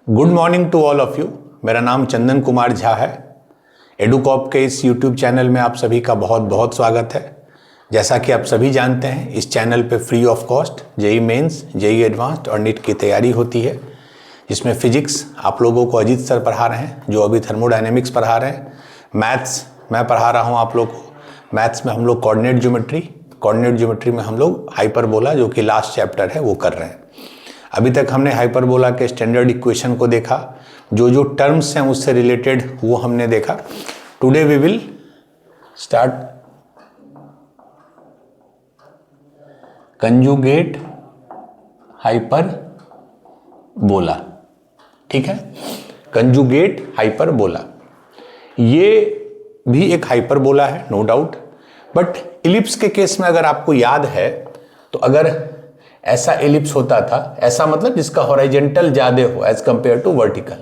Good morning to all of you. मेरा नाम चंदन कुमार झा है। एडुकॉप के इस यूट्यूब चैनल में आप सभी का बहुत बहुत स्वागत है। जैसा कि आप सभी जानते हैं, इस चैनल पे free of cost JEE Mains, JEE Advanced और नीट की तैयारी होती है, जिसमें फिजिक्स आप लोगों को अजीत सर पढ़ा रहे हैं, जो अभी थर्मोडायनेमिक्स पढ़ा रहे हैं। मैथ्स मैं पढ़ा रहा हूँ आप लोग को। मैथ्स में हम लोग कोऑर्डिनेट ज्योमेट्री में हम लोग हाइपरबोला, जो कि लास्ट चैप्टर है, वो कर रहे हैं। अभी तक हमने हाइपरबोला के स्टैंडर्ड इक्वेशन को देखा, जो टर्म्स हैं उससे रिलेटेड वो हमने देखा। Today we will start conjugate hyperbola. ठीक है, कंजुगेट हाइपरबोला ये भी एक हाइपरबोला है, नो डाउट। बट इलिप्स के केस में अगर आपको याद है तो अगर ऐसा एलिप्स होता था, ऐसा मतलब जिसका हॉरिजॉन्टल ज्यादा हो एज कंपेयर टू वर्टिकल,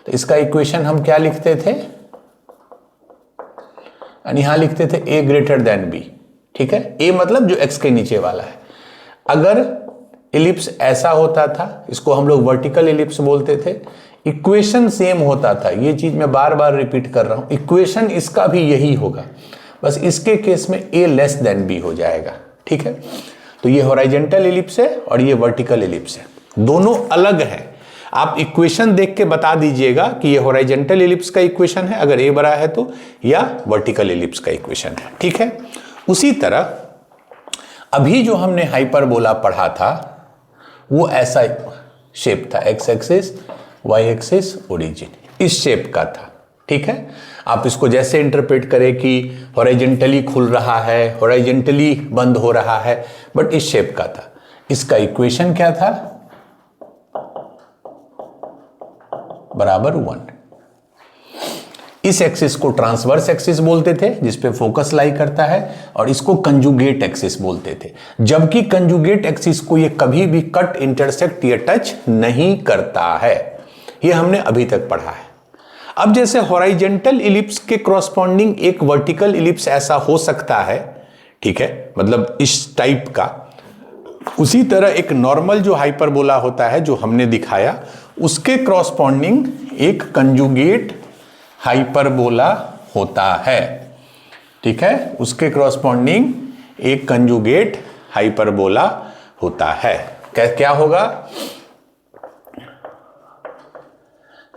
तो इसका इक्वेशन हम क्या लिखते थे, यहां लिखते थे a ग्रेटर देन b। ठीक है, a मतलब जो x के नीचे वाला है। अगर एलिप्स ऐसा होता था, इसको हम लोग वर्टिकल एलिप्स बोलते थे। इक्वेशन सेम होता था, ये चीज मैं बार बार रिपीट कर रहा हूं, इक्वेशन इसका भी यही होगा, बस इसके केस में a लेस देन b हो जाएगा। ठीक है, तो ये हॉरिजॉन्टल एलिप्स है और ये वर्टिकल एलिप्स है, दोनों अलग है। आप इक्वेशन देख के बता दीजिएगा कि ये हॉरिजॉन्टल एलिप्स का इक्वेशन है अगर a बड़ा है तो, या वर्टिकल एलिप्स का इक्वेशन है। ठीक है, उसी तरह अभी जो हमने हाइपरबोला पढ़ा था वो ऐसा शेप था, x axis y axis origin, इस शेप का था। ठीक है, आप इसको जैसे इंटरप्रेट करें कि हॉरिजॉन्टली खुल रहा है, हॉरिजॉन्टली बंद हो रहा है, बट इस शेप का था। इसका इक्वेशन क्या था, बराबर 1। इस एक्सिस को ट्रांसवर्स एक्सिस बोलते थे, जिसपे फोकस लाई करता है, और इसको कंजुगेट एक्सिस बोलते थे। जबकि कंजुगेट एक्सिस को ये कभी भी कट, इंटरसेक्ट या टच नहीं करता है, ये हमने अभी तक पढ़ा है। अब जैसे हॉरिजॉन्टल इलिप्स के कॉरस्पॉन्डिंग एक वर्टिकल इलिप्स ऐसा हो सकता है, ठीक है, मतलब इस टाइप का, उसी तरह एक नॉर्मल जो हाइपरबोला होता है जो हमने दिखाया, उसके कॉरस्पॉन्डिंग एक कंजुगेट हाइपरबोला होता है। ठीक है, उसके कॉरस्पॉन्डिंग एक कंजुगेट हाइपरबोला होता है। क्या होगा,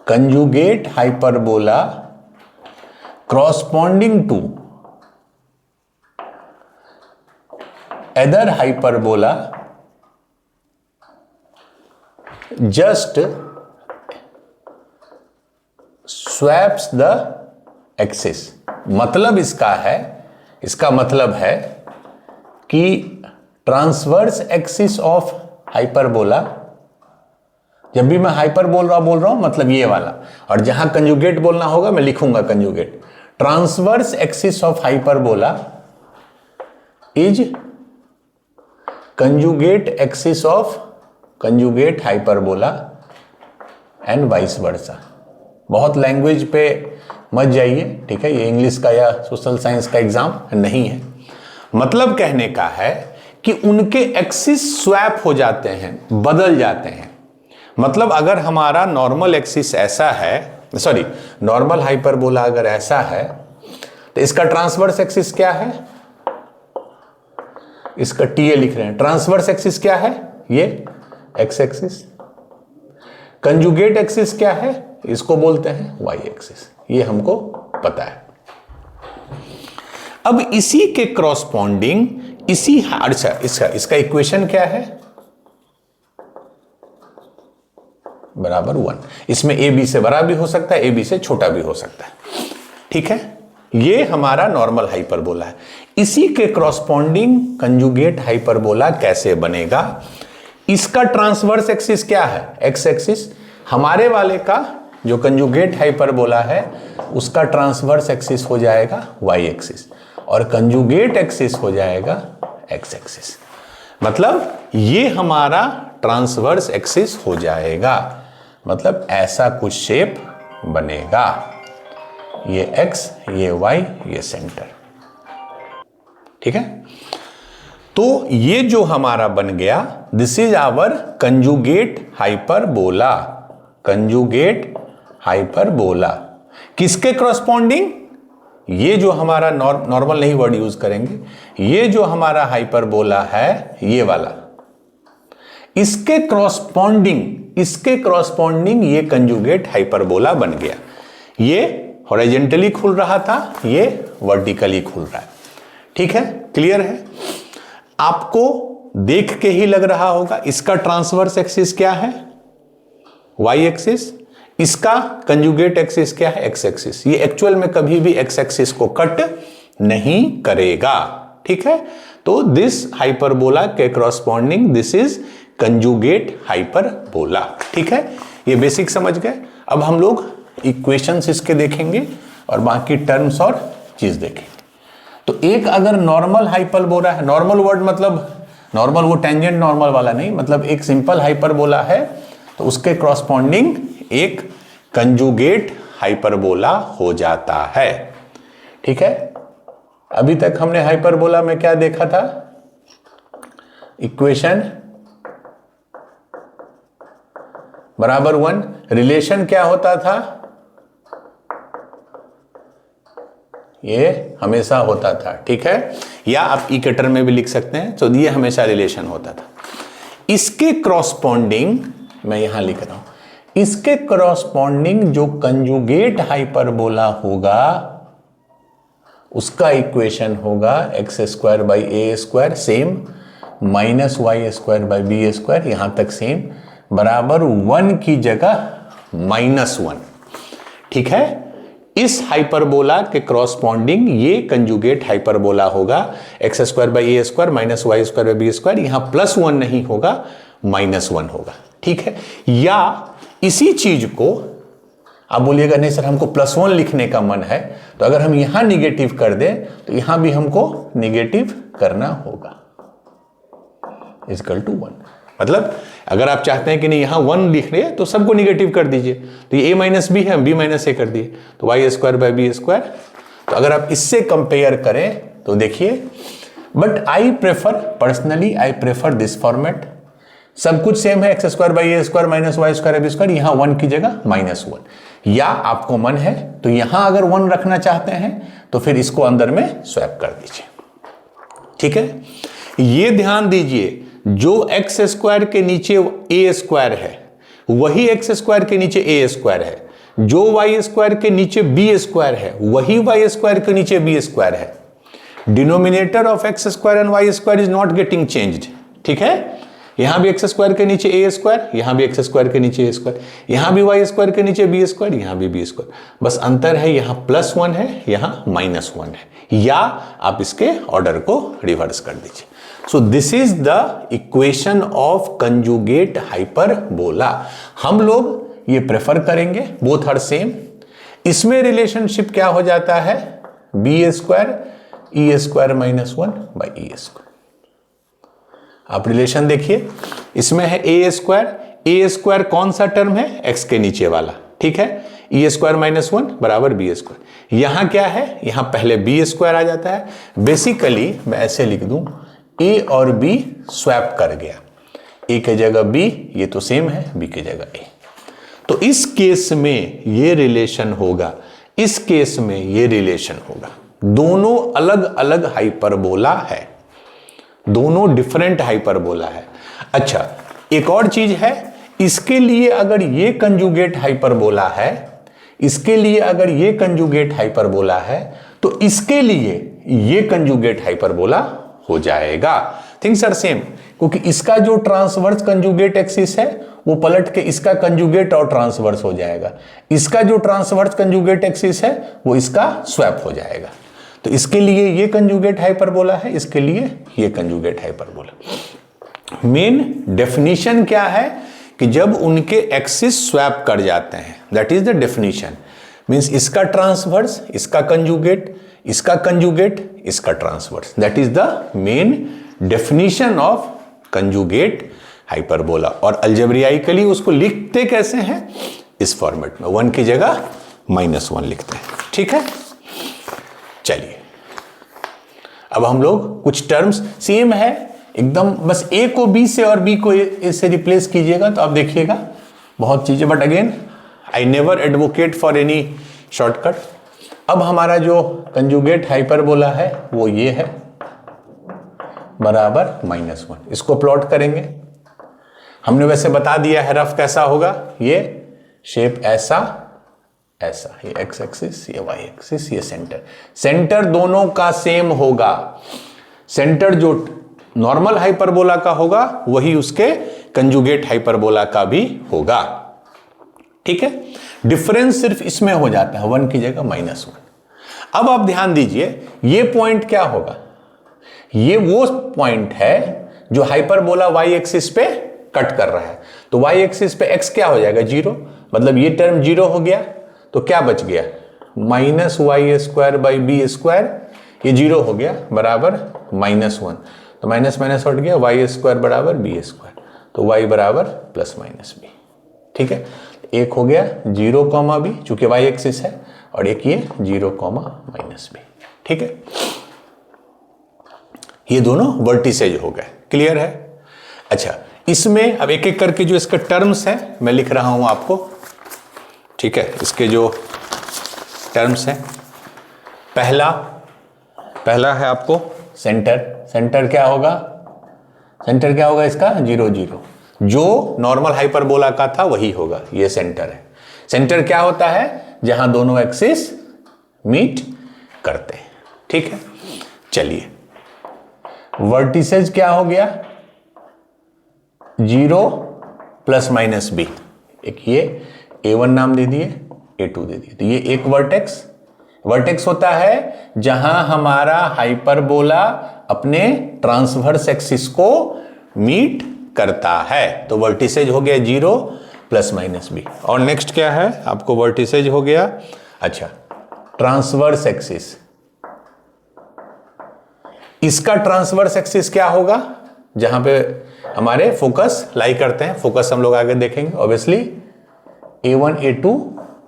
conjugate hyperbola corresponding to other hyperbola just swaps the axis। मतलब इसका मतलब है कि ट्रांसवर्स एक्सिस ऑफ हाइपरबोला, जब भी मैं हाइपर बोल रहा हूं मतलब ये वाला, और जहां कंजुगेट बोलना होगा मैं लिखूंगा conjugate. Transverse axis of hyperbola is conjugate axis of conjugate hyperbola and vice versa. बहुत लैंग्वेज पे मत जाइए, ठीक है, ये इंग्लिश का या सोशल साइंस का एग्जाम नहीं है। मतलब कहने का है कि उनके एक्सिस स्वैप हो जाते हैं, बदल जाते हैं। मतलब अगर हमारा नॉर्मल एक्सिस ऐसा है, सॉरी नॉर्मल हाइपरबोला अगर ऐसा है, तो इसका ट्रांसवर्स एक्सिस क्या है, इसका टीए लिख रहे हैं। ट्रांसवर्स एक्सिस क्या है, ये एक्स एक्सिस। कंजुगेट एक्सिस क्या है, इसको बोलते हैं वाई एक्सिस, ये हमको पता है। अब इसी के क्रॉसपॉन्डिंग अच्छा इसका इक्वेशन क्या है, बराबर 1। इसमें ए बी से बड़ा भी हो सकता है, ए बी से छोटा भी हो सकता है। ठीक है, ये हमारा नॉर्मल हाइपरबोला है। इसी के क्रॉसपॉन्डिंग कंजुगेट हाइपरबोला कैसे बनेगा, इसका ट्रांसवर्स एक्सिस क्या है, एक्स एक्सिस। हमारे वाले का जो कंजुगेट हाइपरबोला है उसका ट्रांसवर्स एक्सिस हो जाएगा वाई एक्सिस, और कंजुगेट एक्सिस हो जाएगा एक्स एक्सिस। मतलब ये हमारा ट्रांसवर्स एक्सिस हो जाएगा, मतलब ऐसा कुछ शेप बनेगा, ये एक्स, ये वाई, ये सेंटर। ठीक है, तो ये जो हमारा बन गया, this is our conjugate hyperbola. Conjugate hyperbola. किसके क्रॉसपॉन्डिंग? ये जो हमारा नॉर्मल नहीं वर्ड यूज करेंगे, ये जो हमारा हाइपरबोला है ये वाला, इसके क्रॉसपॉन्डिंग ये कंजुगेट हाइपरबोला बन गया। ये हॉरिजॉन्टली खुल रहा था, ये वर्टिकली खुल रहा है। ठीक है, क्लियर है? आपको देख के ही लग रहा होगा इसका ट्रांसवर्स एक्सिस क्या है, वाई एक्सिस, इसका कंजुगेट एक्सिस क्या है, एक्स एक्सिस। ये एक्चुअल में कभी भी एक्स एक्सिस को कट नहीं करेगा। ठीक है, तो दिस हाइपरबोला के corresponding this is conjugate hyperbola. ठीक है, ये बेसिक समझ गए। अब हम लोग इक्वेशंस इसके देखेंगे और बाकी टर्म्स और चीज देखेंगे। तो एक अगर नॉर्मल हाइपरबोला है, नॉर्मल वर्ड मतलब नॉर्मल वो टेंजेंट नॉर्मल वाला नहीं, मतलब एक सिंपल हाइपरबोला है, तो उसके क्रॉसपॉन्डिंग एक कंजुगेट हाइपरबोला हो जाता है। ठीक है, अभी तक हमने हाइपरबोला में क्या देखा था? इक्वेशन बराबर 1, रिलेशन क्या होता था? ये हमेशा होता था। ठीक है, या आप इक्वेटर में भी लिख सकते हैं, तो ये हमेशा रिलेशन होता था। इसके क्रॉसपॉन्डिंग मैं यहां लिख रहा हूं, इसके क्रॉसपॉन्डिंग जो कंजुगेट हाइपरबोला होगा उसका इक्वेशन होगा x square by A square same minus y square by b square, यहां तक सेम, बराबर 1 की जगह -1। ठीक है, इस हाइपरबोला के क्रॉसपॉन्डिंग ये कंजुगेट हाइपरबोला होगा x square by A square minus y square by b square, यहां +1 नहीं होगा, -1 होगा। ठीक है, या इसी चीज को आप बोलिएगा नहीं सर हमको +1 लिखने का मन है, तो अगर हम यहां निगेटिव कर दें तो यहां भी हमको निगेटिव करना होगा, इक्वल टू 1। मतलब अगर आप चाहते हैं कि नहीं यहां 1 लिख रहे हैं तो सबको निगेटिव कर दीजिए, तो ये a माइनस बी है, b माइनस ए कर दिए, तो y square by b square. तो अगर आप इससे कंपेयर करें तो देखिए, but personally I prefer this format. सब कुछ सेम है, x square by A square minus y square b square, यहां 1 की जगह -1। या आपको मन है तो यहां अगर 1 रखना चाहते हैं तो फिर इसको अंदर में स्वैप कर दीजिए। ठीक है, ये ध्यान दीजिए, जो एक्स स्क्वायर के नीचे ए स्क्वायर है वही एक्स स्क्वायर के नीचे ए स्क्वायर है, जो वाई स्क्वायर के नीचे बी स्क्वायर है वही वाई स्क्वायर के नीचे बी स्क्वायर है। Denominator of x square and y square is not getting changed. ठीक है, यहां भी एक्स स्क्वायर के नीचे ए स्क्वायर, यहां भी एक्स स्क्वायर के नीचे ए स्क्वायर, यहां भी वाई स्क्वायर के नीचे बी स्क्वायर, यहां भी बी स्क्वायर, बस अंतर है यहां +1 है, यहां -1 है। या आप इसके ऑर्डर को रिवर्स कर दीजिए। So this is the equation of conjugate hyperbola. हम लोग ये प्रेफर करेंगे, बोथ आर सेम। इसमें रिलेशनशिप क्या हो जाता है, b square e square -1 by e square. आप रिलेशन देखिए, इसमें है ए स्क्वायर कौन सा टर्म है, एक्स के नीचे वाला। ठीक है, ई स्क्वायर -1 बराबर बी स्क्वायर। यहां क्या है, यहां पहले बी स्क्वायर आ जाता है। बेसिकली मैं ऐसे लिख दूं, ए और बी स्वैप कर गया, ए के जगह बी, ये तो सेम है, बी के जगह ए। तो इस केस में ये रिलेशन होगा, इस केस में ये रिलेशन होगा। दोनों अलग अलग हाइपरबोला है, दोनों डिफरेंट हाइपरबोला है। अच्छा, एक और चीज है, इसके लिए अगर ये कंजुगेट हाइपरबोला है, इसके लिए अगर ये कंजुगेट हाइपरबोला है, तो इसके लिए ये कंजुगेट हाइपरबोला हो जाएगा। थिंग्स आर सेम, क्योंकि इसका जो ट्रांसवर्स कंजुगेट एक्सिस है वो पलट के इसका कंजुगेट और ट्रांसवर्स हो जाएगा, इसका जो ट्रांसवर्स कंजुगेट एक्सिस है वो इसका स्वैप हो जाएगा। तो इसके लिए ये कंजुगेट हाइपरबोला है, इसके लिए ये कंजुगेट हाइपरबोला। मेन डेफिनेशन क्या है कि जब उनके एक्सिस स्वैप कर जाते हैं, that is the definition. Means इसका ट्रांसवर्स, इसका कंजुगेट, इसका कंजुगेट, इसका transverse, that is the main definition of conjugate hyperbola. और अलजेब्रियाइकली उसको लिखते कैसे हैं, इस फॉर्मेट में, 1 की जगह -1 लिखते हैं। ठीक है, चलिए अब हम लोग कुछ टर्म्स सेम है एकदम, बस ए को बी से और बी को ए से रिप्लेस कीजिएगा तो आप देखिएगा बहुत चीजें, but again I never advocate for any shortcut. अब हमारा जो कंजुगेट हाइपरबोला है वो ये है, बराबर -1। इसको प्लॉट करेंगे, हमने वैसे बता दिया है रफ कैसा होगा, ये शेप ऐसा ऐसा, ये एक्स एक्सिस, ये वाई एक्सिस, ये सेंटर। सेंटर दोनों का सेम होगा, सेंटर जो नॉर्मल हाइपरबोला का होगा वही उसके कंजुगेट हाइपरबोला का भी होगा। ठीक है, डिफरेंस सिर्फ इसमें हो जाता है 1 की जगह -1। अब आप ध्यान दीजिए, ये पॉइंट क्या होगा, ये वो पॉइंट है जो हाइपरबोला वाई एक्सिस पे कट कर रहा है। तो वाई एक्सिस पे एक्स क्या हो जाएगा, 0, मतलब ये टर्म 0 हो गया। तो क्या बच गया, -y² ये 0 हो गया, बराबर -1। तो माइनस माइनस हट गया, y² बराबर b², तो y बराबर +-b। ठीक है, एक हो गया 0, b, चूंकि y एक्सिस है, और एक ये 0, -b। ठीक है, ये दोनों वर्टिसेज हो गए, क्लियर है। अच्छा, इसमें अब एक एक करके जो इसके टर्म्स हैं मैं लिख रहा हूं आपको। ठीक है, इसके जो टर्म्स हैं, पहला है आपको सेंटर। सेंटर क्या होगा, सेंटर क्या होगा इसका, 0, 0, जो नॉर्मल हाइपरबोला का था वही होगा, ये सेंटर है। सेंटर क्या होता है, जहां दोनों एक्सिस मीट करते हैं। ठीक है, चलिए वर्टिसेज क्या हो गया, 0 ±b, एक ये a1 नाम दे दिए, a2 दे दिए। तो ये एक वर्टेक्स होता है जहां हमारा हाइपरबोला अपने ट्रांसवर्स एक्सिस को मीट करता है। तो वर्टिसेज हो गया 0 ±b। और नेक्स्ट क्या है आपको, वर्टिसेज हो गया, अच्छा, ट्रांसवर्स एक्सिस। इसका ट्रांसवर्स एक्सिस क्या होगा, जहां पे हमारे फोकस लाई करते हैं, फोकस हम लोग आगे देखेंगे ऑब्वियसली। a1 a2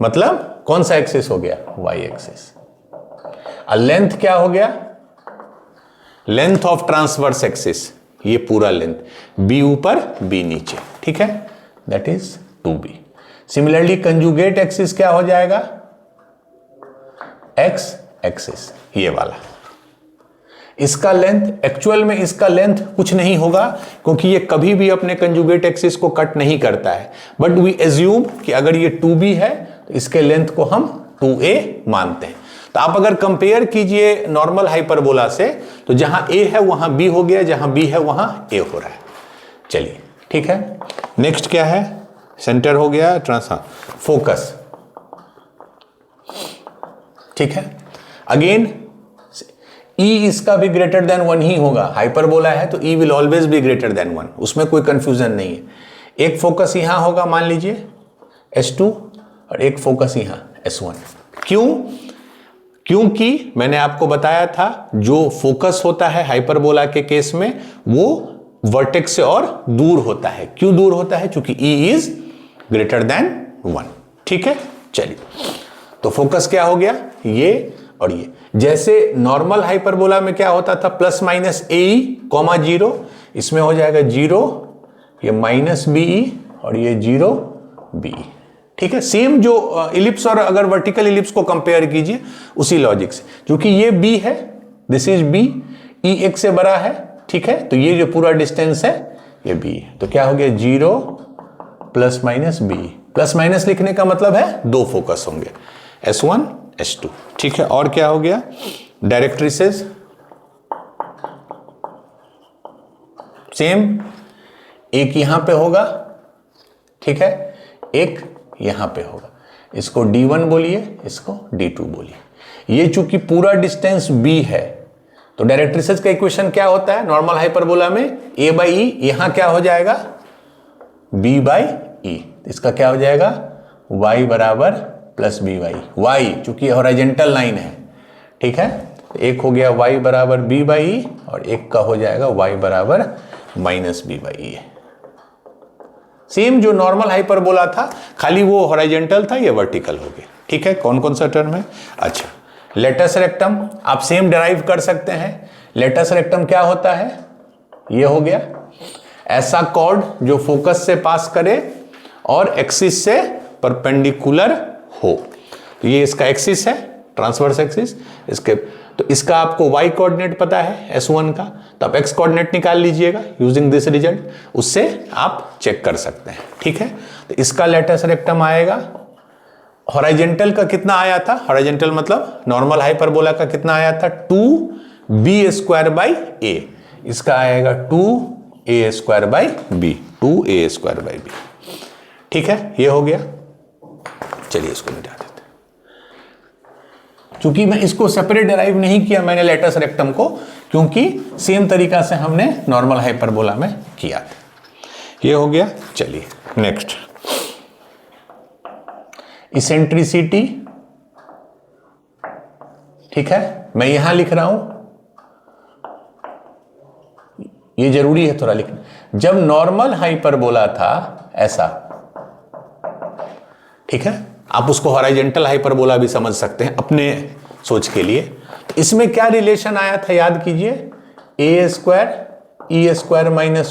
मतलब कौन सा एक्सिस हो गया, y एक्सिस। और लेंथ क्या हो गया, लेंथ ऑफ ट्रांसवर्स एक्सिस, ये पूरा लेंथ, b ऊपर b नीचे। ठीक है, that is 2b। Similarly conjugate axis क्या हो जाएगा, x एक्सिस, ये वाला। इसका लेंथ, एक्चुअल में इसका लेंथ कुछ नहीं होगा क्योंकि ये कभी भी अपने कंजुगेट एक्सिस को कट नहीं करता है, बट वी एज्यूम कि अगर ये 2b है तो इसके लेंथ को हम 2a मानते हैं। तो आप अगर कंपेयर कीजिए नॉर्मल हाइपरबोला से, तो जहां a है वहां b हो गया, जहां b है वहां a हो रहा है। चलिए ठीक है, नेक्स्ट क्या है, सेंटर हो गया, फोकस। ठीक है, अगेन E इसका भी ग्रेटर देन 1 ही होगा, हाइपरबोला है तो E will always be greater than 1, उसमें कोई कंफ्यूजन नहीं है। एक फोकस यहां होगा, मान लीजिए S2, और एक फोकस यहां S1। क्यों, क्योंकि मैंने आपको बताया था जो फोकस होता है हाइपरबोला के केस में वो वर्टेक्स से और दूर होता है। क्यों दूर होता है, क्योंकि E इज ग्रेटर देन 1। ठीक है, चलिए तो फोकस क्या हो गया, ये और ये। जैसे नॉर्मल हाइपरबोला में क्या होता था, +-ae, 0, इसमें हो जाएगा 0, ये -be और ये 0be। ठीक है, सेम जो इलिप्स और अगर वर्टिकल इलिप्स को कंपेयर कीजिए उसी लॉजिक से, क्योंकि ये b है, दिस इज b, e 1 से बड़ा है। ठीक है, तो ये जो पूरा डिस्टेंस है ये b है। तो क्या हो गया, 0 ±b। प्लस माइनस लिखने का मतलब है दो फोकस होंगे, S1 S2। ठीक है, और क्या हो गया, डायरेक्ट्रिसेस सेम, एक यहां पे होगा, ठीक है, एक यहां पे होगा। इसको D1 बोलिए, इसको D2 बोलिए। ये चूंकि पूरा डिस्टेंस B है तो डायरेक्ट्रिसेस का इक्वेशन क्या होता है नॉर्मल हाइपरबोला में, A/E, यहां क्या हो जाएगा B/E। इसका क्या हो जाएगा, y बराबर +by। y चूंकि हॉरिजॉन्टल लाइन है, ठीक है, तो एक हो गया y बराबर b/e और एक का हो जाएगा y बराबर -b/e। सेम जो नॉर्मल हाइपरबोला था, खाली वो हॉरिजॉन्टल था, ये वर्टिकल हो गया। ठीक है, कौन कौन सा टर्म है, अच्छा, लेटस रेक्टम आप सेम डिराइव कर सकते हैं। लेटस रेक्टम क्या होता है, ये हो गया ऐसा कॉर्ड जो फोकस से पास करे और एक्सिस से परपेंडिकुलर हो। तो ये इसका एक्सिस है, ट्रांसवर्स एक्सिस। तो इसका आपको y कोऑर्डिनेट पता है S1 का, तो आप x कोऑर्डिनेट निकाल लीजिएगा यूजिंग दिस रिजल्ट, उससे आप चेक कर सकते हैं। ठीक है, तो इसका लेटस रेक्टम आएगा। हॉरिजॉन्टल का कितना आया था, हॉरिजॉन्टल मतलब नॉर्मल हाइपरबोला का कितना आया था, 2b² a, इसका आएगा 2a² b, 2a² b। ठीक है, ये हो गया। चलिए इसको मिटा देते हैं। चूंकि मैं इसको सेपरेट डिराइव नहीं किया मैंने लेटस रेक्टम को, क्योंकि सेम तरीका से हमने नॉर्मल हाइपरबोला में किया था। ये हो गया। चलिए नेक्स्ट, इसेंट्रिसिटी। ठीक है, मैं यहां लिख रहा हूं, ये जरूरी है थोड़ा लिखना। जब नॉर्मल हाइपरबोला था ऐसा, ठीक है, आप उसको हॉरिजॉन्टल हाइपरबोला भी समझ सकते हैं अपने सोच के लिए। तो इसमें क्या रिलेशन आया था याद कीजिए, a² e² -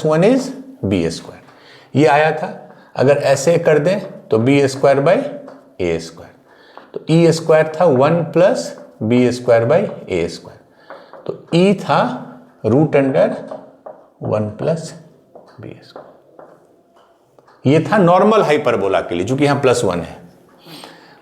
1 इज b², ये आया था। अगर ऐसे कर दें तो b²/a², तो e² था 1 + b²/a², तो e था √1 + b²। ये था नॉर्मल हाइपरबोला के लिए, चूंकि यहां +1 है।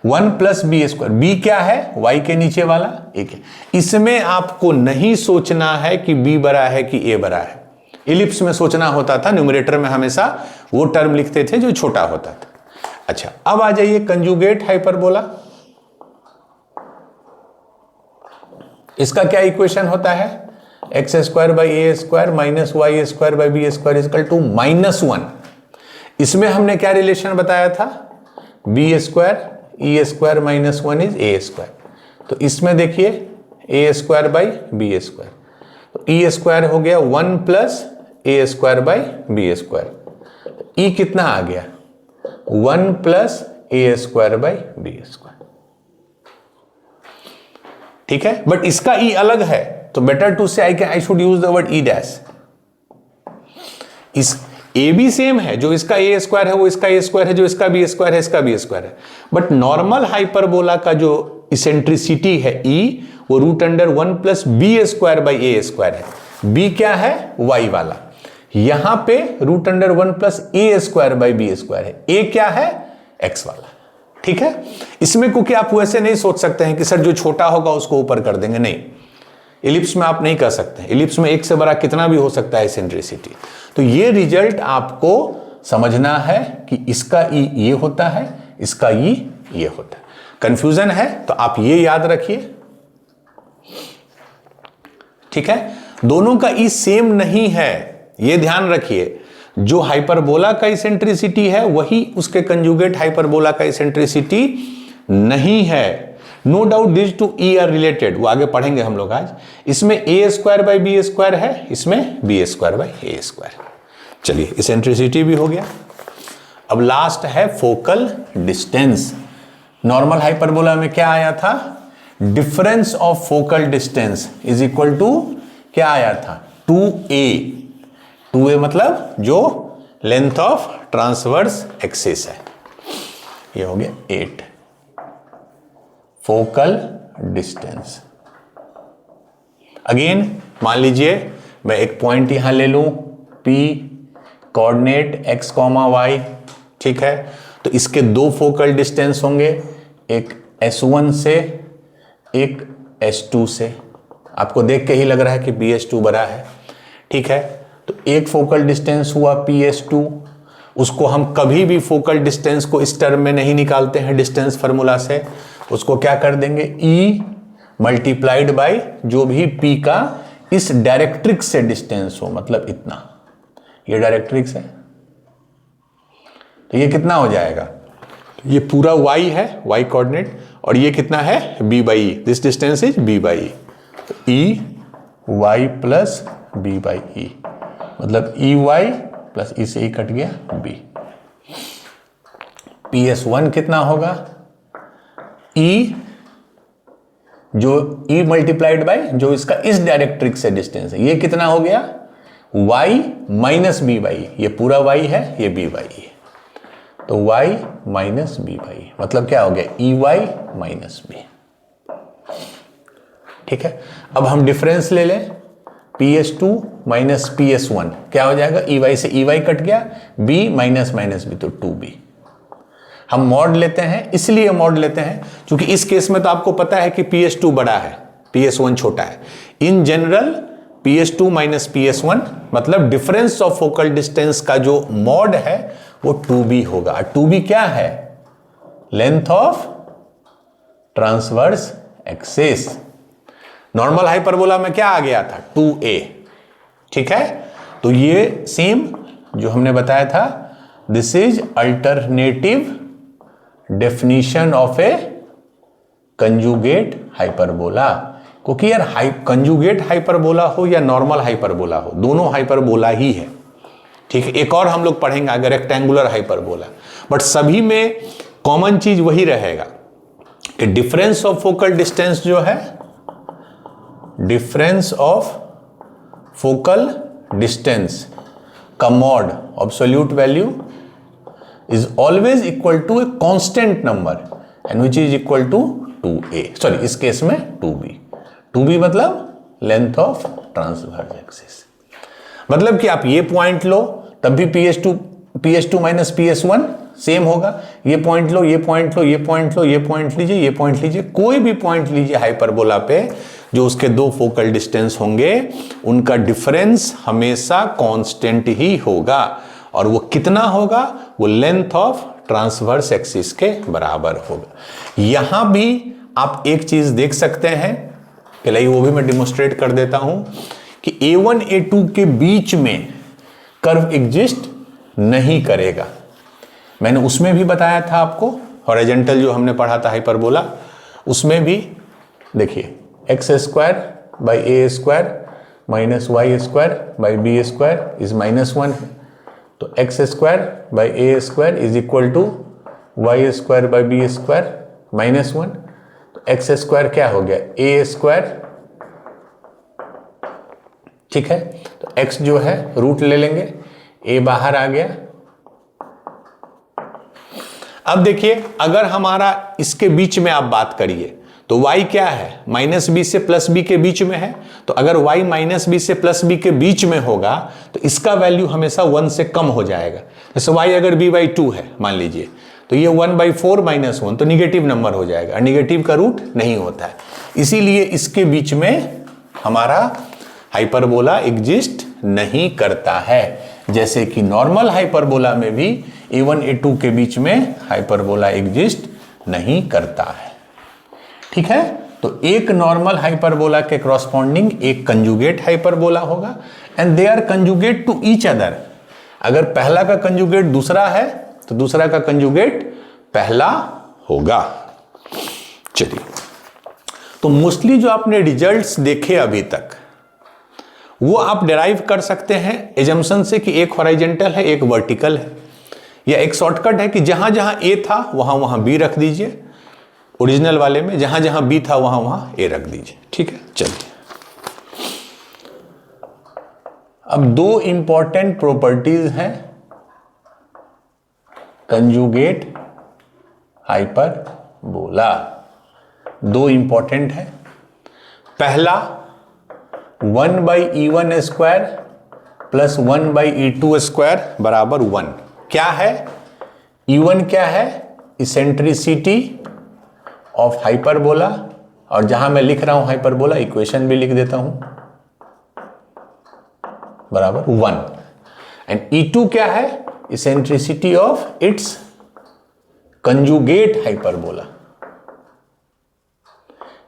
1 + b², b क्या है, y के नीचे वाला एक है। इसमें आपको नहीं सोचना है कि b बड़ा है कि a बड़ा है। इलिप्स में सोचना होता था, न्यूमरेटर में हमेशा वो टर्म लिखते थे जो छोटा होता था। अच्छा, अब आ जाइए कंजुगेट हाइपरबोला। इसका क्या इक्वेशन होता है, x² / a² - y² / b² = -1। इसमें हमने क्या रिलेशन बताया था, b² e² - 1 इज a²। तो इसमें देखिए a² / b², तो e² हो गया 1 + a² / b²। e कितना आ गया, 1 + a² / b²। ठीक है, बट इसका e अलग है, तो बेटर टू से I should use the word e'। इस ए भी सेम है, जो इसका a² है वो इसका a² है, जो इसका b² है इसका b² है। बट नॉर्मल हाइपरबोला का जो इसेंट्रिसिटी है e, वो √1 + b² / a² है। b क्या है, y वाला। यहां पे √1 + a² / b² है। a क्या है, x वाला। ठीक है, इसमें क्योंकि आप वैसे नहीं सोच सकते हैं कि सर जो छोटा होगा उसको ऊपर कर देंगे, नहीं, इलिप्स में आप नहीं कर सकते। इलिप्स में एक से बड़ा कितना भी हो सकता है इसेंट्रिसिटी। तो ये रिजल्ट आपको समझना है कि इसका ई ये होता है, इसका ई ये होता है। कंफ्यूजन है तो आप ये याद रखिए। ठीक है, दोनों का ई सेम नहीं है, ये ध्यान रखिए। जो हाइपरबोला का इसेंट्रिसिटी है वही उसके कंजुगेट हाइपरबोला का इसेंट्रिसिटी नहीं है। No doubt this two e are related, वो आगे पढ़ेंगे हम लोग आज। इसमें a² / b² है, इसमें b² / a²। चलिए इसेंट्रिसिटी भी हो गया। अब लास्ट है फोकल डिस्टेंस। नॉर्मल हाइपरबोला में क्या आया था, difference of focal distance is equal to क्या आया था, 2a। 2a मतलब जो लेंथ ऑफ ट्रांसवर्स एक्सिस है। ये हो गया 8 फोकल डिस्टेंस। अगेन मान लीजिए मैं एक पॉइंट यहां ले लूं P, कोऑर्डिनेट x, y। ठीक है, तो इसके दो फोकल डिस्टेंस होंगे, एक S1 से एक S2 से। आपको देख के ही लग रहा है कि PS2 बड़ा है। ठीक है, तो एक फोकल डिस्टेंस हुआ PS2। उसको हम कभी भी फोकल डिस्टेंस को इस टर्म में नहीं निकालते हैं डिस्टेंस फार्मूला से। उसको क्या कर देंगे, E × जो भी P का इस डायरेक्ट्रिक्स से डिस्टेंस हो, मतलब इतना, ये डायरेक्ट्रिक्स है, तो ये कितना हो जाएगा, ये पूरा y है, y कोऑर्डिनेट, और ये कितना है b/e, this distance is b/e। तो E y + b/e मतलब EY + E से E कट गया b। PS1 कितना होगा, E जो E × जो इसका इस डायरेक्ट्रिक्स से डिस्टेंस है, ये कितना हो गया y - b/e। ये पूरा y है, ये b/e है। तो y माइनस बी बाई, मतलब क्या हो गया, ई वाई माइनस बी। ठीक है, अब हम डिफरेंस ले लें, PS2 माइनस PS1 क्या हो जाएगा, ई वाई से ई वाई कट गया, b माइनस माइनस बी तो 2b। हम मॉड लेते हैं, इसलिए मॉड लेते हैं क्योंकि इस केस में तो आपको पता है कि PS2 बड़ा है, PS1 छोटा है। In general PS2 minus PS1 मतलब डिफरेंस ऑफ फोकल डिस्टेंस का जो मॉड है वो 2b होगा। 2b क्या है, length of transverse axis. Normal hyperbola में क्या आ गया था, 2a। ठीक है, तो ये सेम जो हमने बताया था, this is alternative definition of A conjugate hyperbola. क्योंकि यार कंजुगेट हाइपरबोला हो या नॉर्मल हाइपरबोला हो, दोनों हाइपरबोला ही है। ठीक है, एक और हम लोग पढ़ेंगे अगर रेक्टेंगुलर हाइपरबोला, बट सभी में कॉमन चीज वही रहेगा कि डिफरेंस ऑफ फोकल डिस्टेंस जो है, डिफरेंस ऑफ फोकल डिस्टेंस का mod absolute value is always equal to a constant number and which is equal to 2a, sorry इस केस में 2b। 2b मतलब लेंथ ऑफ ट्रांसवर्स एक्सिस। मतलब कि आप ये पॉइंट लो तब भी PS2 माइनस PS1 सेम होगा, ये पॉइंट लो, ये पॉइंट लो, ये पॉइंट लो, ये पॉइंट लीजिए, ये पॉइंट लीजिए, कोई भी पॉइंट लीजिए हाइपरबोला पे, जो उसके दो फोकल डिस्टेंस होंगे उनका डिफरेंस हमेशा कांस्टेंट ही होगा। और वो कितना होगा, वो लेंथ ऑफ ट्रांसवर्स एक्सिस के बराबर होगा। यहां भी आप एक चीज देख सकते हैं, पहले वो भी मैं डिमोन्स्ट्रेट कर देता हूं कि A1 A2 के बीच में कर्व एग्जिस्ट नहीं करेगा। मैंने उसमें भी बताया था आपको, हॉरिजॉन्टल जो हमने पढ़ा था हाइपरबोला, उसमें भी देखिए x square by A square minus y square by b square is -1, तो x square by A square is equal to y square by b square -1। तो एक्स स्क्वायर क्या हो गया, ए स्क्वायर। ठीक है, तो एक्स जो है रूट ले लेंगे, ए बाहर आ गया। अब देखिए अगर हमारा इसके बीच में आप बात करिए तो y क्या है, -b से +b के बीच में है। तो अगर y -b से +b के बीच में होगा तो इसका वैल्यू हमेशा 1 से कम हो जाएगा। जैसे y अगर b/2 है मान लीजिए, तो ये 1/4 -1 तो निगेटिव नंबर हो जाएगा, निगेटिव का रूट नहीं होता है। इसीलिए इसके बीच में हमारा हाइपरबोला एग्जिस्ट नहीं करता है। जैसे कि नॉर्मल हाइपरबोला में भी A1 A2 के बीच में हाइपरबोला एग्जिस्ट नहीं करता है। ठीक है, तो एक नॉर्मल हाइपरबोला के कॉरस्पॉन्डिंग एक कंजुगेट हाइपरबोला होगा and they are conjugate to each other. अगर पहला का कंजुगेट दूसरा है तो दूसरा का कंजुगेट पहला होगा। चलिए, तो मोस्टली जो आपने रिजल्ट्स देखे अभी तक वो आप डिराइव कर सकते हैं एजम्पशन से कि एक हॉरिजॉन्टल है एक वर्टिकल है, या एक शॉर्टकट है कि जहां जहां ए था वहां वहां बी रख दीजिए, ओरिजिनल वाले में जहां जहां बी था वहां वहां ए रख दीजिए। ठीक है, चलिए अब दो इंपॉर्टेंट प्रॉपर्टीज हैं कंजुगेट हाइपरबोला, दो इंपॉर्टेंट है। पहला 1/E1 square plus 1/E2 square बराबर 1 क्या है, E1 क्या है, इसेंट्रिसिटी ऑफ हाइपरबोला, और जहां मैं लिख रहा हूं हाइपरबोला इक्वेशन भी लिख देता हूं, बराबर 1। एंड E2 क्या है, eccentricity of its conjugate hyperbola.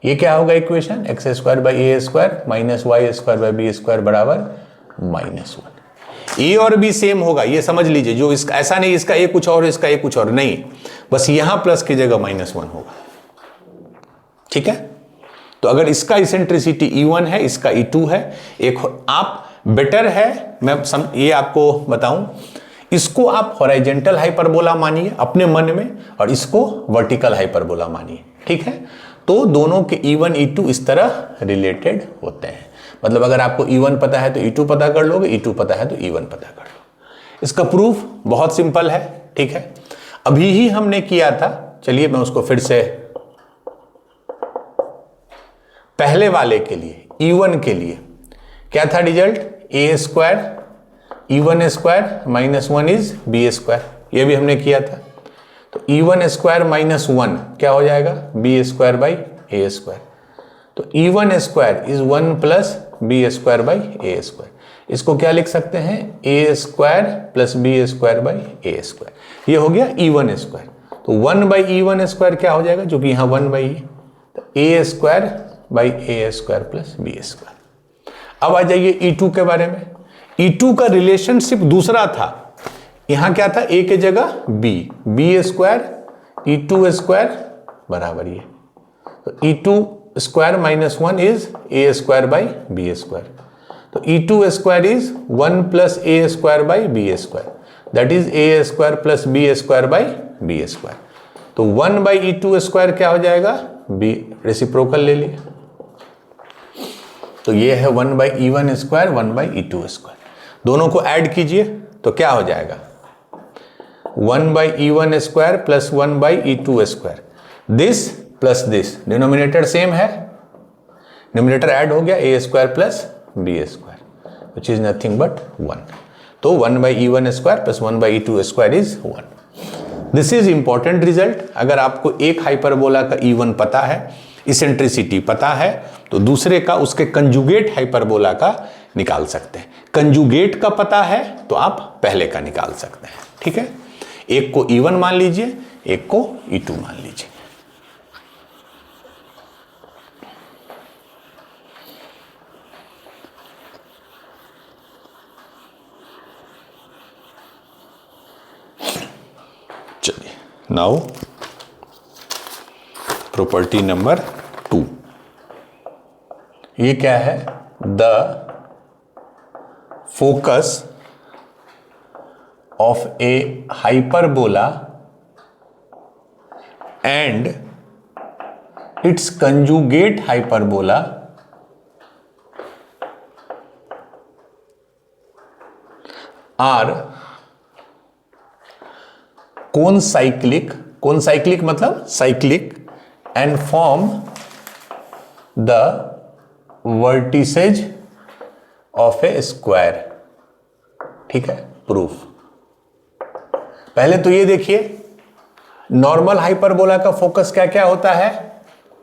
ये क्या होगा equation, x square by A square minus y square by b square बराबर -1। ए और बी सेम होगा, ये समझ लीजिए, जो इसका ऐसा नहीं इसका ए कुछ और इसका ए कुछ और, नहीं, बस यहां प्लस की जगह -1 होगा। ठीक है, तो अगर इसका इसेंट्रिसिटी E1 है इसका E2 है, एक आप बेटर है मैं ये आपको बताऊं, इसको आप हॉरिजॉन्टल हाइपरबोला मानिए अपने मन में और इसको वर्टिकल हाइपरबोला मानिए। ठीक है, तो दोनों के E1 E2 इस तरह रिलेटेड होते हैं। मतलब अगर आपको E1 पता है तो E2 पता कर लोगे, E2 पता है तो E1 पता कर लो। इसका प्रूफ बहुत सिंपल है। ठीक है, अभी ही हमने किया था, चलिए मैं उसको फिर से पहले वाले के लिए E1 के लिए क्या था result, a square E1 square minus 1 is B square, ये भी हमने किया था। तो E1 स्क्वायर माइनस 1 क्या हो जाएगा, B square by A square. तो E1 square is 1 plus B square by A square. इसको क्या लिख सकते हैं, A square plus B square by A square. ये हो गया E1 स्क्वायर। तो 1 बाई E1 स्क्वायर क्या हो जाएगा, क्योंकि यहाँ 1 बाई, तो A square by A square plus B square. अब आ जाइए E2 के बारे में। E2 का रिलेशनशिप दूसरा था, यहां क्या था, ए के जगह बी स्क्वायर E2 स्क्वायर बराबर ये, तो E2 square minus 1 is a square by b square. तो E2 square is 1 plus a square by b square, that is a square plus B square by b square. तो 1 by E2 square क्या हो जाएगा, B, reciprocal ले लिए। तो ये है 1 by E1 square 1 by E2 square. दोनों को ऐड कीजिए तो क्या हो जाएगा, 1 by E1 square plus 1 by E2 square, this plus this, denominator same है, डिनोमिनेटर ऐड हो गया, A square plus B square which is nothing but 1। तो 1 by E1 square plus 1 by E2 square is 1। This is important result. अगर आपको एक hyperbola का E1 पता है, इसेंट्रिसिटी पता है, तो दूसरे का उसके कंजुगेट हाइपरबोला का निकाल सकते हैं। कंजुगेट का पता है तो आप पहले का निकाल सकते हैं, ठीक है। एक को E1 मान लीजिए, एक को E2 मान लीजिए। चलिए, नाउ प्रॉपर्टी नंबर 2, ये क्या है, the focus of a hyperbola and its conjugate hyperbola are concyclic, concyclic मतलब cyclic, and form the vertices of a square, ठीक है। प्रूफ, पहले तो ये देखिए नॉर्मल हाइपरबोला का फोकस क्या क्या होता है।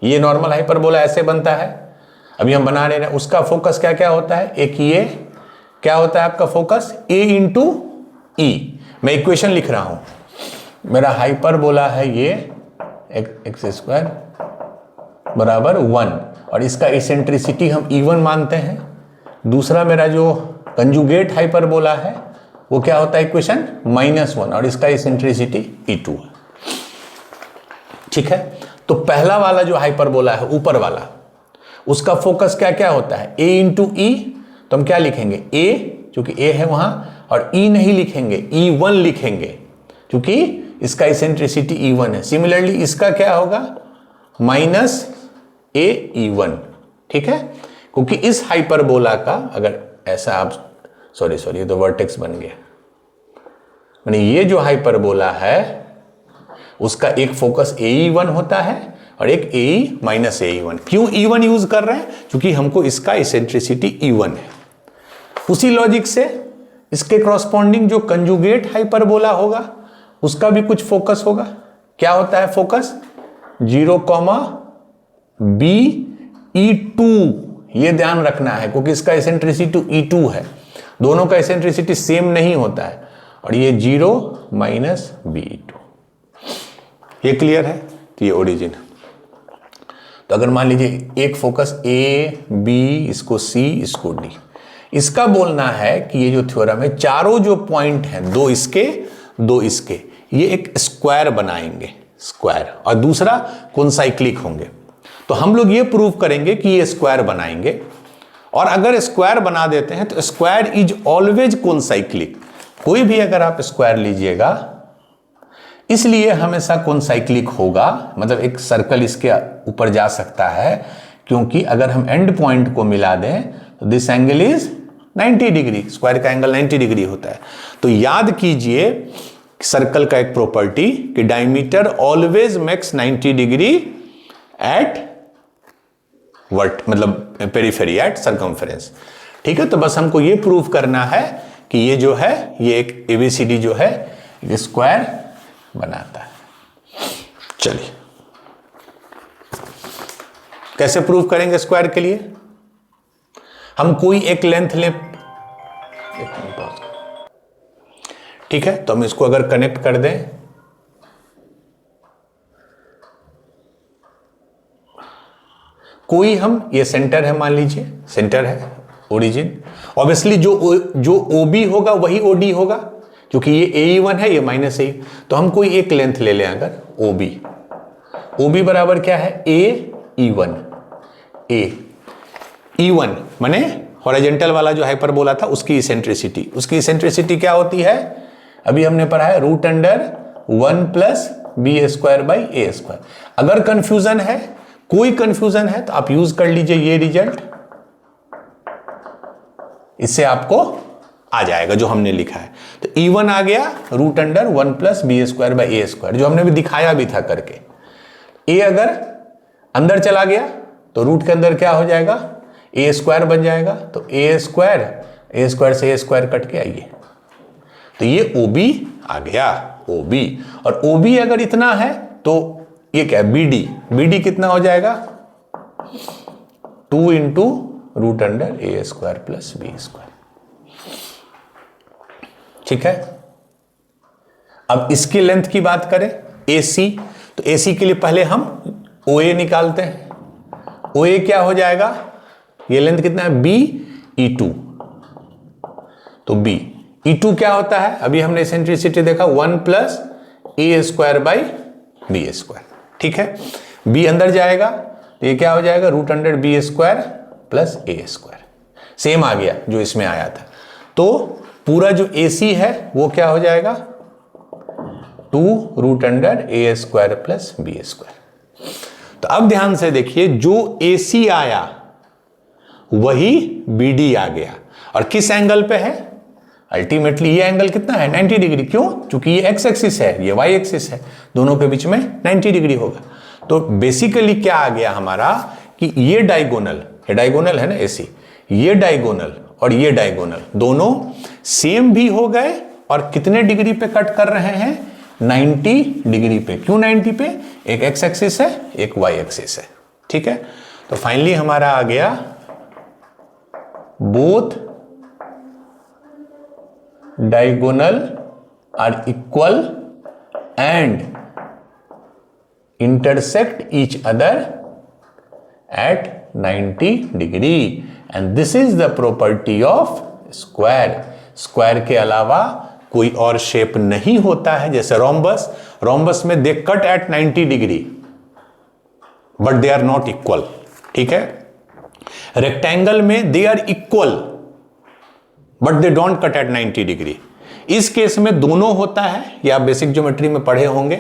ये नॉर्मल हाइपरबोला ऐसे बनता है, अभी हम बना रहे हैं, उसका फोकस क्या क्या होता है। एक ये क्या होता है आपका फोकस, a इंटू ई। मैं इक्वेशन लिख रहा हूं, मेरा हाइपरबोला है ये एक्स स्क्वायर बराबर 1 और इसका इसेंट्रिसिटी हम E1 मानते हैं। दूसरा मेरा जो कंजुगेट हाइपरबोला है वो क्या होता है इक्वेशन -1 और इसका इसेंट्रिसिटी E2 है, ठीक है। तो पहला वाला जो हाइपरबोला है ऊपर वाला, उसका फोकस क्या क्या होता है, a इंटू ई। तो हम क्या लिखेंगे, a क्योंकि a है वहां, और e नहीं लिखेंगे, E1 लिखेंगे क्योंकि इसका इसेंट्रिसिटी E1 है। सिमिलरली इसका क्या होगा, -aE1, ठीक है। क्योंकि इस हाइपरबोला का अगर ऐसा आप, सॉरी ये तो वर्टेक्स बन गया, माने ये जो हाइपरबोला है उसका एक फोकस aE1 होता है और एक aE माइनस aE1। क्यों E1 यूज कर रहे हैं, क्योंकि हमको इसका इसेंट्रिसिटी E1 है। उसी लॉजिक से इसके कॉरस्पॉन्डिंग जो कंजुगेट हाइपरबोला होगा उसका भी कुछ फोकस होगा। क्या होता है फोकस, 0, BE2, ये ध्यान रखना है क्योंकि इसका इसेंट्रिसिटी E2 है, दोनों का इसेंट्रिसिटी सेम नहीं होता है, और ये 0 माइनस BE2। ये क्लियर है, तो ये ओरिजिन है। तो अगर मान लीजिए एक फोकस A, B, इसको C, इसको D, इसका बोलना है कि ये जो थ्योरम है चारों जो पॉइंट हैं, दो इसके दो इसके, ये एक स्क्वायर बनाएंगे, स्क्वायर, और दूसरा कोनसाइक्लिक होंगे। तो हम लोग ये प्रूव करेंगे कि ये स्क्वायर बनाएंगे, और अगर स्क्वायर बना देते हैं तो स्क्वायर इज ऑलवेज कोनसाइक्लिक। कोई भी अगर आप स्क्वायर लीजिएगा, इसलिए हमेशा कोनसाइक्लिक होगा, मतलब एक सर्कल इसके ऊपर जा सकता है, क्योंकि अगर हम एंड पॉइंट को मिला दें तो this angle is 90 degree, square का एंगल 90 डिग्री होता है। तो याद कीजिए सर्कल का एक प्रॉपर्टी कि diameter always makes 90 degree at vertex, मतलब पेरिफेरी एट सरकमफेरेंस। ठीक है, तो बस हमको ये प्रूव करना है कि ये जो है ये एक एबीसीडी जो है एक स्क्वायर बनाता है। चलिए कैसे प्रूव करेंगे स्क्वायर के लिए? हम कोई एक लेंथ ले, ठीक है, तो हम इसको अगर कनेक्ट कर दें, कोई हम, ये सेंटर है मान लीजिए, सेंटर है ओरिजिन, ऑब्वियसली जो OB होगा वही OD होगा, क्योंकि ये AE1 है, ये माइनस ए, तो हम कोई एक लेंथ ले लें अगर OB बराबर क्या है AE1, AE1 माने हॉरिजॉन्टल वाला जो हाइपरबोला था उसकी इसेंट्रिसिटी क्या होती है? अभी हमने पढ़ा है √1 प्लस b²/a²। अगर कंफ्यूजन है, कोई कंफ्यूजन है, तो आप यूज कर लीजिए ये रिजल्ट, इससे आपको आ जाएगा जो हमने लिखा है। तो E1 आ गया √1 प्लस b²/a², जो हमने भी दिखाया भी था करके। A अगर अंदर चला गया तो रूट के अंदर क्या हो जाएगा? a² बन जाएगा, तो a² से a² कट के आइए, तो ये OB आ गया, OB। और OB अगर इतना है तो ये क्या है? BD कितना हो जाएगा? 2 इंटू √a² प्लस b²। ठीक है, अब इसकी लेंथ की बात करें AC, तो AC के लिए पहले हम OA निकालते हैं। OA क्या हो जाएगा? ये लेंथ कितना है? BE2, तो BE2 क्या होता है? अभी हमने इसेंट्रिसिटी देखा 1 प्लस a²/b²। ठीक है, B अंदर जाएगा तो ये क्या हो जाएगा? √b² प्लस a², सेम आ गया जो इसमें आया था। तो पूरा जो AC है वो क्या हो जाएगा? 2√a² plus b²। तो अब ध्यान से देखिए, जो AC आया वही BD आ गया, और किस एंगल पे है? अल्टीमेटली ये एंगल कितना है? 90 डिग्री। क्यों? क्योंकि ये x एक्सिस है, ये y एक्सिस है, दोनों के बीच में 90 डिग्री होगा। तो बेसिकली क्या आ गया हमारा कि ये डायगोनल है ना AC, ये डायगोनल और ये डायगोनल दोनों सेम भी हो गए, और कितने डिग्री पे कट कर रहे हैं? 90 डिग्री पे। क्यों 90 पे? एक x एक्सिस है, एक y एक्सिस है। ठीक है, तो फाइनली हमारा आ गया both diagonal are equal and intersect each other at 90 degree, and this is the property of square के अलावा कोई और शेप नहीं होता है। जैसे रोम्बस में they cut at 90 degree but they are not equal. ठीक है, रेक्टेंगल में they are equal but they don't cut at 90 degree. इस केस में दोनों होता है, ये आप बेसिक ज्योमेट्री में पढ़े होंगे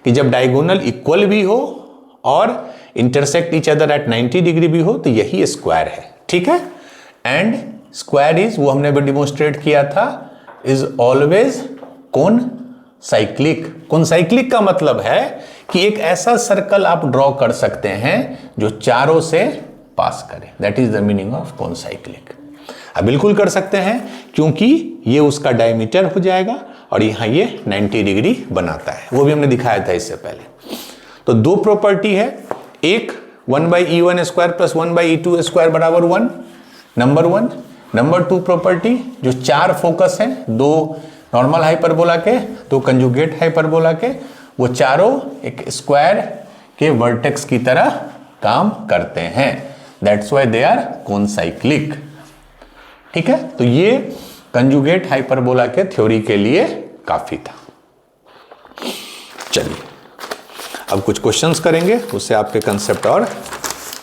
कि जब डायगोनल इक्वल भी हो और intersect each other at 90 degree भी हो तो यही स्क्वायर है। ठीक है, एंड स्क्वायर इज, वो हमने भी डिमोन्स्ट्रेट किया था, इज ऑलवेज कोन साइक्लिक का मतलब है कि एक ऐसा सर्कल आप ड्रॉ कर सकते हैं जो चारों से पास करे। That is the meaning of cone cyclic. अब बिल्कुल कर सकते हैं, क्योंकि ये उसका डायमीटर हो जाएगा और यहां ये 90 डिग्री बनाता है, वो भी हमने दिखाया था इससे पहले। तो दो प्रॉपर्टी है, एक 1/e1² प्लस 1/e2² बराबर 1, नंबर 1। नंबर 2 प्रॉपर्टी, जो चार फोकस हैं, दो नॉर्मल हाइपरबोला के, दो कंजुगेट हाइपरबोला के, वो चारों एक स्क्वायर के वर्टेक्स की तरह काम करते हैं। That's why they are concyclic. ठीक है, तो ये कंजुगेट हाइपरबोला के थ्योरी के लिए काफी था। चलिए अब कुछ क्वेश्चंस करेंगे, उससे आपके कंसेप्ट और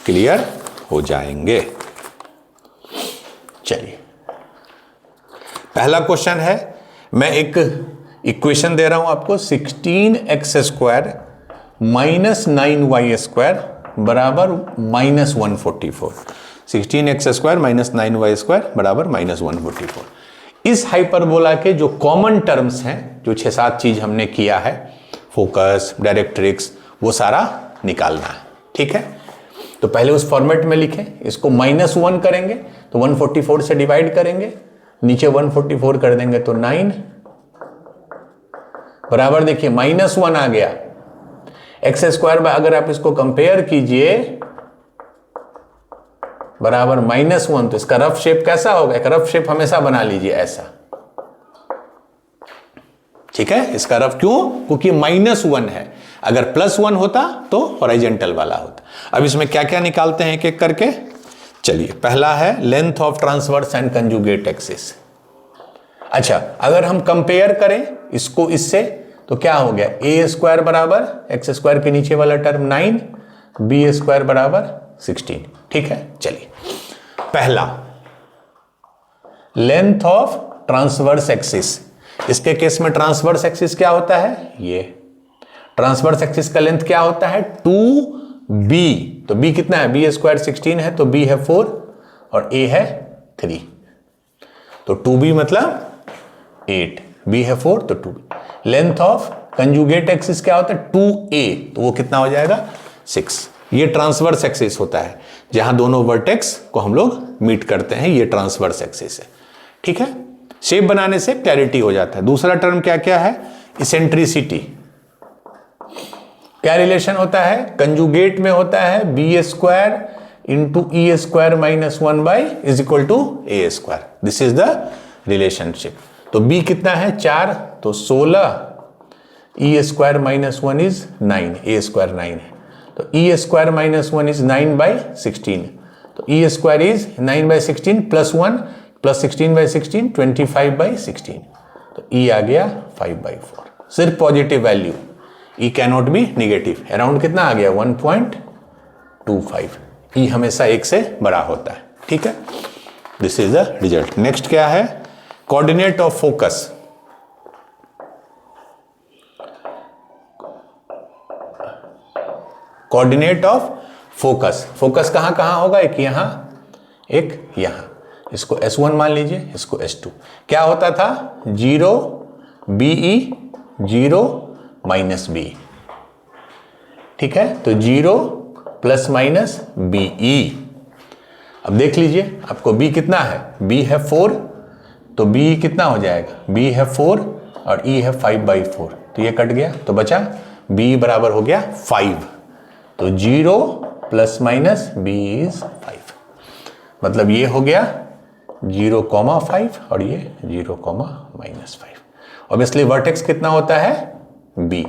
क्लियर हो जाएंगे। चलिए पहला क्वेश्चन है, मैं एक इक्वेशन दे रहा हूं आपको, 16x² माइनस 9y² बराबर -144। 16x² माइनस 9y² बराबर -144। इस हाइपरबोला के जो कॉमन टर्म्स हैं, जो 6-7 चीज हमने किया है, फोकस, डायरेक्ट्रिक्स, वो सारा निकालना है। ठीक है, तो पहले उस फॉर्मेट में लिखें, इसको -1 करेंगे तो 144 से डिवाइड करेंगे, नीचे 144 कर देंगे तो 9 बराबर, देखिए -1 आ गया। x², अगर आप इसको कंपेयर कीजिए बराबर -1, तो इसका रफ शेप कैसा होगा? एक रफ शेप हमेशा बना लीजिए ऐसा। ठीक है, इसका रफ क्यों? क्योंकि -1 है, अगर +1 होता तो हॉरिजॉन्टल वाला होता। अब इसमें क्या क्या निकालते हैं एक एक करके। चलिए, पहला है length of transverse and conjugate axis. अच्छा, अगर हम कंपेयर करें इसको इससे तो क्या हो गया? a² बराबर x² के नीचे वाला टर्म 9, b² बराबर 16। ठीक है, चलिए पहला लेंथ ऑफ ट्रांसवर्स एक्सिस। इसके केस में ट्रांसवर्स एक्सिस क्या होता है? ये ट्रांसवर्स एक्सिस का लेंथ क्या होता है? 2b। तो b कितना है? b² 16 है तो b है 4 और a है 3, तो 2b मतलब 8, b है 4 तो 2b। Length of conjugate axis क्या होता है? 2a, तो वो कितना हो जाएगा? 6। ये ट्रांसवर्स एक्सिस होता है, जहां दोनों वर्टेक्स को हम लोग मीट करते हैं, ये ट्रांसवर्स एक्सिस है। ठीक है, शेप बनाने से क्लैरिटी हो जाता है। दूसरा टर्म क्या क्या है? इसेंट्रिसिटी। क्या रिलेशन होता है? कंजुगेट में होता है b² into e² -1 is equal to a²। This is the relationship. तो b कितना है? 4, तो 16, e² -1 इज 9, a² 9 है, तो e² -1 इज 9/16, तो e² इज 9/16 +1 + 16/16 25/16, तो e आ गया 5/4। सिर्फ positive value, e cannot be negative. Around कितना आ गया? 1.25। e हमेशा 1 से बड़ा होता है। ठीक है, this is the result. Next क्या है? Coordinate of focus. Coordinate of focus, focus कहां कहां होगा? एक यहां, एक यहां। इसको S1 मान लीजिए, इसको S2। क्या होता था? 0 BE 0 -B। ठीक है, तो 0 ± BE। अब देख लीजिए, आपको B कितना है? B है 4, तो B कितना हो जाएगा? B है 4 और E है 5/4, तो ये कट गया, तो बचा B बराबर हो गया 5, तो 0 ± B इज 5। मतलब ये हो गया 0,5 और ये 0,-5। ऑब्वियसली वर्टेक्स कितना होता है? B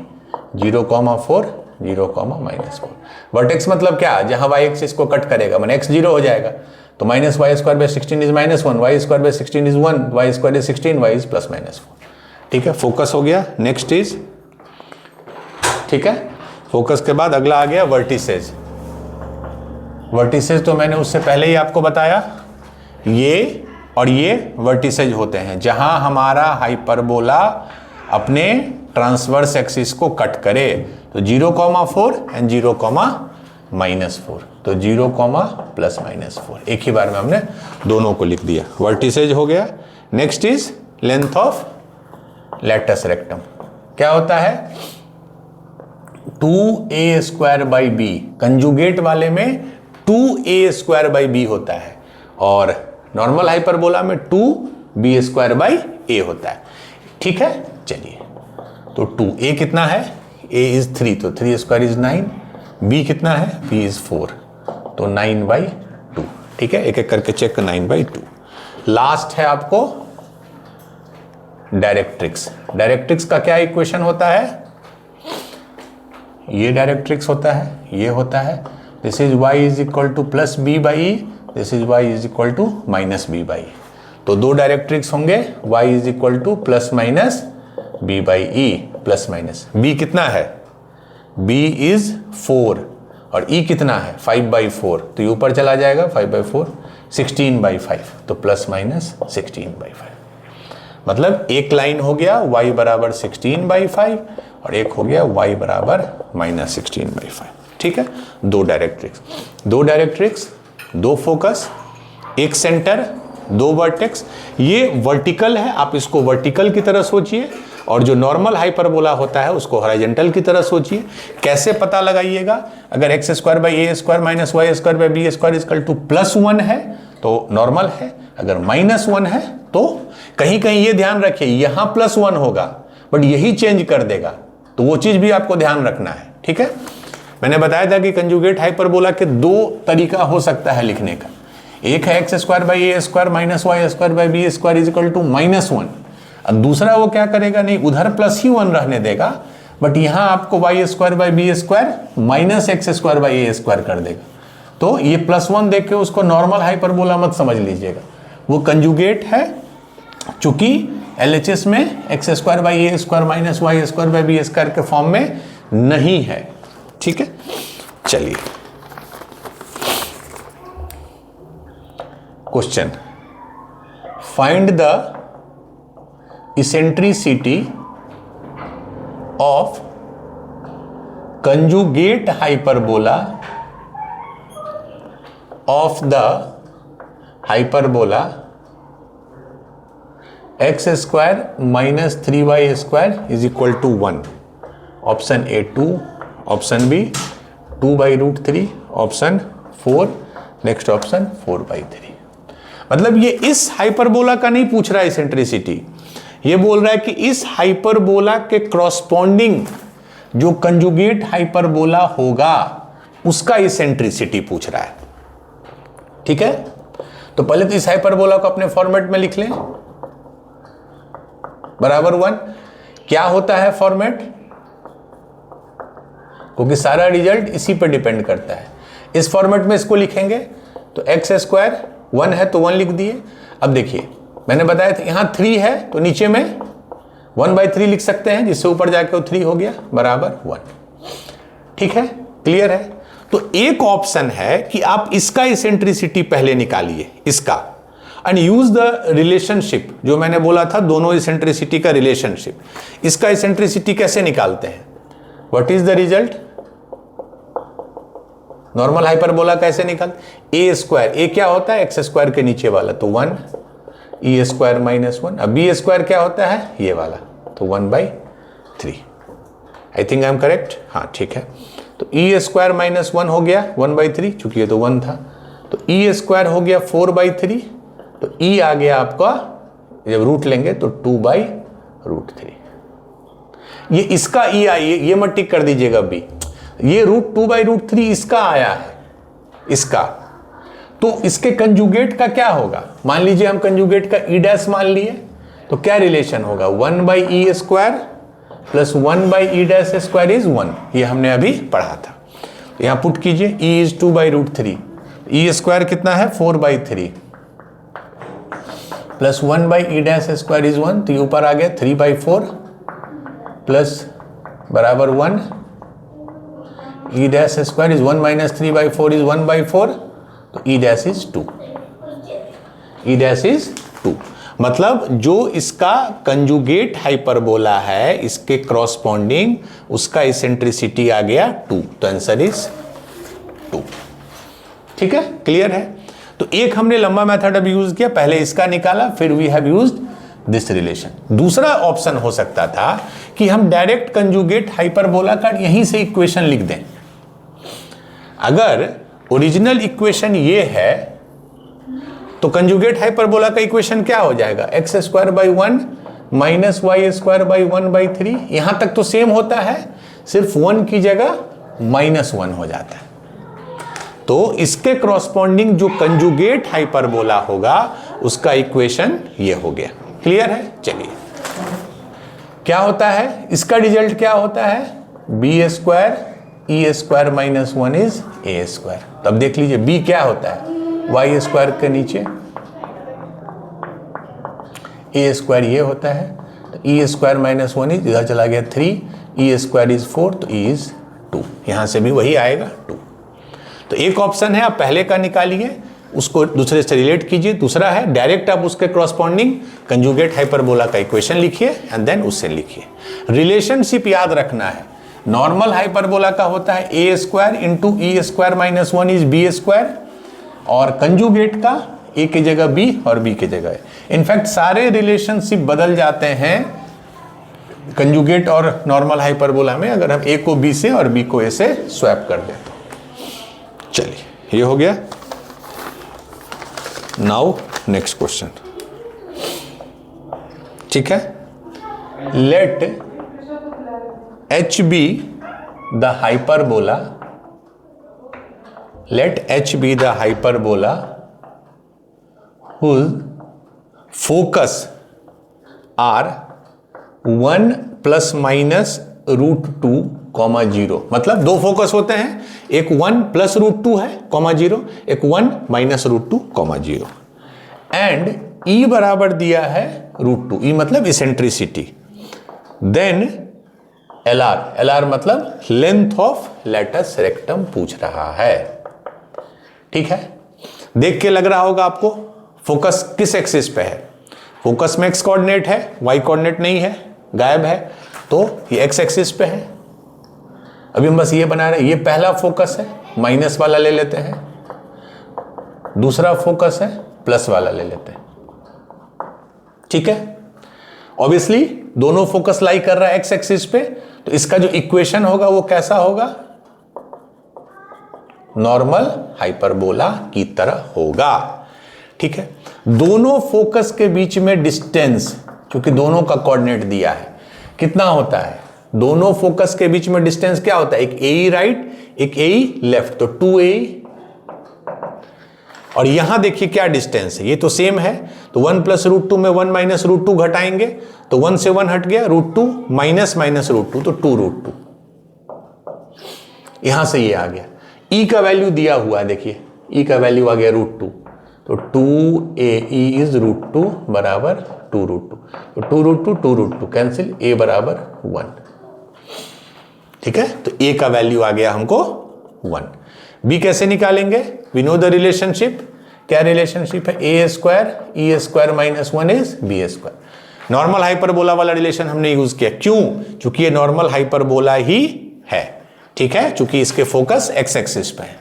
0,4 0,-4। वर्टेक्स मतलब क्या? जहां y एक्सिस को कट करेगा, माने x 0 हो जाएगा, तो -y²/16 is -1, y²/16 is 1, y² is 16, y is +-4। ठीक है, फोकस हो गया। नेक्स्ट इज, ठीक है, फोकस के बाद अगला आ गया वर्टिसेज। वर्टिसेज तो मैंने उससे पहले ही आपको बताया, ये और ये वर्टिसेज होते हैं जहां हमारा हाइपरबोला अपने ट्रांसवर्स एक्सिस को कट करे। तो 0,4 एंड 0,-4, तो 0, +-4, एक ही बार में हमने दोनों को लिख दिया। वर्टिसेज हो गया। Next is length of latus rectum. क्या होता है? 2a²/b। कंजुगेट वाले में 2a²/b होता है और नॉर्मल हाइपरबोला में 2b²/a होता है। ठीक है, चलिए, तो 2a कितना है? a इज 3, तो 3² इज 9, b कितना है? b इज 4, तो 9/2। ठीक है, एक एक करके चेक, 9/2। लास्ट है आपको डायरेक्ट्रिक्स। डायरेक्ट्रिक्स का क्या इक्वेशन होता है? ये डायरेक्ट्रिक्स होता है, ये होता है, this is y is equal to +b/e, this is y is equal to -b/e। तो दो डायरेक्ट्रिक्स होंगे, y is equal to +-b/e, +-। b कितना है? b इज 4 और e कितना है? 5/4, तो ये ऊपर चला जाएगा 5/4, 16/5, तो +-16/5। मतलब एक लाइन हो गया y बराबर 16/5 और एक हो गया y बराबर -16/5। ठीक है, दो डायरेक्ट्रिक्स, दो फोकस, एक सेंटर, दो वर्टेक्स, ये वर्टिकल है, आप इसको वर्टिकल की तरह सोचिए, और जो नॉर्मल हाइपरबोला होता है उसको हॉरिजॉन्टल की तरह सोचिए। कैसे पता लगाइएगा? अगर x square by A square minus y square by b square equal to +1 है तो नॉर्मल है, अगर -1 है तो कहीं कहीं ये ध्यान रखिए यहां +1 होगा बट यही चेंज कर देगा, तो वो चीज भी आपको ध्यान रखना है। ठीक है, मैंने बताया था कि कंजुगेट हाइपरबोला के दो तरीका हो सकता है लिखने का। एक है x square by A square minus y square by b square is equal to -1, और दूसरा वो क्या करेगा, नहीं उधर +1 रहने देगा बट यहां आपको y square by b square minus x square by A square कर देगा। तो ये +1 देख के उसको नॉर्मल हाइपरबोला मत समझ लीजिएगा, वो कंजुगेट है, चूंकि LHS में x square by A square minus y square by b square के फॉर्म में नहीं है। ठीक है, चलिए question, find the eccentricity of conjugate hyperbola of the hyperbola x square minus 3y square is equal to 1। Option a 2, option b 2/√3, option 4, next option 4/3। मतलब ये इस हाइपरबोला का नहीं पूछ रहा है इसेंट्रिसिटी, ये बोल रहा है कि इस हाइपरबोला के क्रॉसपोंडिंग जो कंजुगेट हाइपरबोला होगा उसका इसेंट्रिसिटी पूछ रहा है। ठीक है, तो पहले तो इस हाइपरबोला को अपने फॉर्मेट में लिख लें, =1। क्या होता है फॉर्मेट, क्योंकि सारा रिजल्ट इसी पर डिपेंड करता है। इस फॉर्मेट में इसको लिखेंगे तो एक्स स्क्वायर 1 है तो 1 लिख दिए। अब देखिए मैंने बताया था यहां 3 है तो नीचे में 1/3 लिख सकते हैं, जिससे ऊपर जाके वो 3 हो गया =1। ठीक है, क्लियर है। तो एक ऑप्शन है कि आप इसका इसेंट्रिसिटी पहले निकालिए, इसका, एंड यूज द रिलेशनशिप जो मैंने बोला था, दोनों इसेंट्रिसिटी का रिलेशनशिप। इसका इसेंट्रिसिटी कैसे निकालते हैं, what is the result, normal hyperbola कैसे निकालते, ए स्क्वायर, ए क्या होता है एक्स स्क्वायर के नीचे वाला तो 1, ई स्क्वायर -1, अब बी स्क्वायर क्या होता है ये वाला तो 1/3। I think I am correct, हाँ ठीक है। तो ई स्क्वायर -1 हो गया 1/3, चूंकि ये तो 1 था, तो ई स्क्वायर हो गया 4/3, तो ई आ गया आपका, जब रूट लेंगे तो 2/√3। ये इसका ई आई, ये मत टिक कर दीजिएगा बी, ये √2/√3 इसका आया है, इसका। तो इसके कंजुगेट का क्या होगा, मान लीजिए हम कंजुगेट का ई डैश मान लिए, तो क्या रिलेशन होगा, 1/e square plus 1/e dash square is 1, ये हमने अभी पढ़ा था। यहां पुट कीजिए, e इज 2/√3, ई स्क्वायर कितना है 4/3 plus 1/e dash square is 1, तो ये ऊपर आ गया 3/4 प्लस बराबर 1, e dash square is 1 minus 3/4 is 1/4, तो e dash is 2, e dash is 2। मतलब जो इसका कंजुगेट हाइपरबोला है इसके क्रॉसपोंडिंग उसका इसेंट्रिसिटी आ गया 2, तो आंसर इज 2। ठीक है, क्लियर है। तो एक हमने लंबा मेथड अभी यूज किया, पहले इसका निकाला, फिर we have used this relation. दूसरा ऑप्शन हो सकता था कि हम डायरेक्ट कंजुगेट हाइपरबोला का यहीं से इक्वेशन लिख दें। अगर ओरिजिनल इक्वेशन ये है तो कंजुगेट हाइपरबोला का इक्वेशन क्या हो जाएगा, x square by 1 minus y square by 1/3। यहां तक तो सेम होता है, सिर्फ 1 की जगह -1 हो जाता है। तो इसके क्रॉसपोंडिंग जो कंजुगेट हाइपरबोला होगा उसका इक्वेशन ये हो गया। क्लियर है। चलिए क्या होता है, इसका रिजल्ट क्या होता है, b square e square -1 is a square. तब देख लीजिए बी क्या होता है, वाई स्क्वायर के नीचे ए स्क्वायर ये होता है, तो ई स्क्वायर -1 इज, इधर चला गया 3, ई स्क्वायर इज 4, तो ई इज 2, यहां से भी वही आएगा 2। तो एक ऑप्शन है आप पहले का निकालिए, उसको दूसरे से रिलेट कीजिए। दूसरा है डायरेक्ट आप उसके क्रॉसपोंडिंग कंजुगेट हाइपरबोला का इक्वेशन लिखिए एंड देन उससे लिखिए। रिलेशनशिप याद रखना है, नॉर्मल हाइपरबोला का होता है ए square into E square -1 is B square, और कंजुगेट का ए की जगह बी और बी की जगह ए। इनफैक्ट सारे रिलेशनशिप बदल जाते हैं कंजुगेट और नॉर्मल हाइपरबोला में अगर हम ए को बी से और बी को ए से स्वैप कर दें तो। चलिए ये हो गया। नाउ नेक्स्ट क्वेश्चन, ठीक है। Let h be the hyperbola, let h be the hyperbola whose focus are 1 plus minus root 2 comma 0। मतलब दो फोकस होते हैं, एक 1 प्लस रूट 2 है कॉमा 0, एक 1 minus root 2 comma 0। And E बराबर दिया है रूट 2, E मतलब इसेंट्रिसिटी। देन LR मतलब लेंथ ऑफ लैटस रेक्टम पूछ रहा है, ठीक है। देख के लग रहा होगा आपको फोकस किस एक्सिस पे है। फोकस में एक्स कोऑर्डिनेट है, वाई कोऑर्डिनेट नहीं है, गायब है, तो ये एक्स एक्सिस पे है। अभी हम बस ये बना रहे हैं, ये पहला फोकस है, माइनस वाला ले लेते हैं। दूसरा फोकस है, प्लस वाला ले लेते हैं, ठीक है। ऑब्वियसली दोनों फोकस लाई कर रहा है एक्स एक्सिस पे, तो इसका जो इक्वेशन होगा वो कैसा होगा, नॉर्मल हाइपरबोला की तरह होगा, ठीक है। दोनों फोकस के बीच में डिस्टेंस, क्योंकि दोनों का कोऑर्डिनेट दिया है, कितना होता है, दोनों फोकस के बीच में डिस्टेंस क्या होता है, एक ए राइट एक ए लेफ्ट, तो 2a। और यहां देखिए क्या डिस्टेंस है, ये तो सेम है, तो 1 प्लस रूट 2 में 1 माइनस रूट 2 घटाएंगे, तो 1 से 1 हट गया, रूट 2 माइनस माइनस रूट 2, तो 2 रूट 2। यहां से ये आ गया। E का वैल्यू दिया हुआ है, देखिए E का वैल्यू आ गया रूट 2, तो 2aE इज रूट 2 बराबर 2 रूट 2, तो 2 रूट 2 कैंसिल, A बराबर 1, ठीक है। तो A का वैल्यू आ गया हमको 1। B कैसे निकालेंगे, वी नो द रिलेशनशिप। क्या रिलेशनशिप है, ए square e square minus 1 is B square. Normal hyperbola वाला रिलेशन हमने यूज किया, क्यों, क्योंकि ये नॉर्मल हाइपरबोला ही है, ठीक है, क्योंकि इसके फोकस एक्स एक्सिस पे है।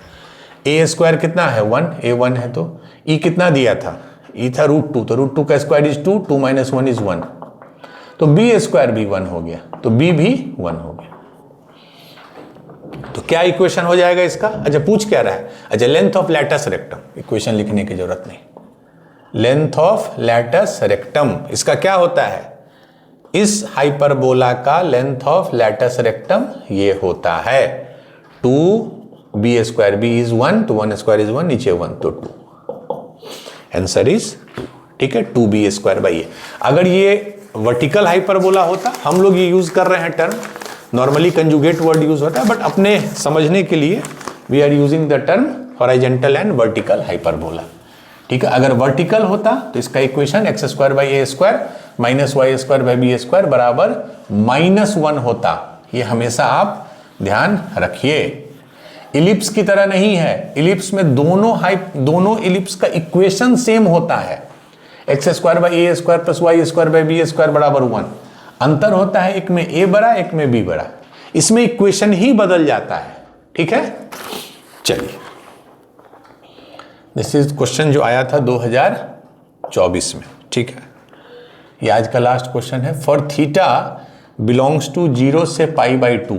ए स्क्वायर कितना है 1, A1 है, तो E कितना दिया था, E था रूट 2, तो रूट 2 का स्क्वायर इज 2, 2 माइनस 1 इज 1, तो B स्क्वायर भी 1 हो गया, तो B भी 1 हो गया। तो क्या इक्वेशन हो जाएगा इसका, अच्छा पूछ क्या रहा है, अच्छा length of latus rectum, equation लिखने की जरूरत नहीं, लेंथ ऑफ लैटस रेक्टम, इसका क्या होता है, इस हाइपरबोला का लेंथ ऑफ लैटस रेक्टम ये होता है 2b स्क्वायर, b इज 1, तो 1 स्क्वायर इज 1, नीचे 1 तो 2, आंसर इज 2, ठीक है, 2b स्क्वायर बाई ए। अगर ये वर्टिकल हाइपरबोला होता, हम लोग ये यूज कर रहे हैं term, normally conjugate word use होता है, बट अपने समझने के लिए we are using the term horizontal and vertical hyperbola, ठीक है। अगर वर्टिकल होता तो इसका equation x square by A square minus y square by b square बराबर -1 होता। ये हमेशा आप ध्यान रखिए। इलिप्स की तरह नहीं है, इलिप्स में दोनों इलिप्स का इक्वेशन सेम होता है, x square by A square plus y square by b square बराबर 1। अंतर होता है, एक में ए बड़ा एक में बी बड़ा, इसमें इक्वेशन ही बदल जाता है, ठीक है। चलिए दिस इज क्वेश्चन जो आया था 2024 में, ठीक है। ये आज का लास्ट क्वेश्चन है। फॉर थीटा बिलोंग्स टू 0 से π/2,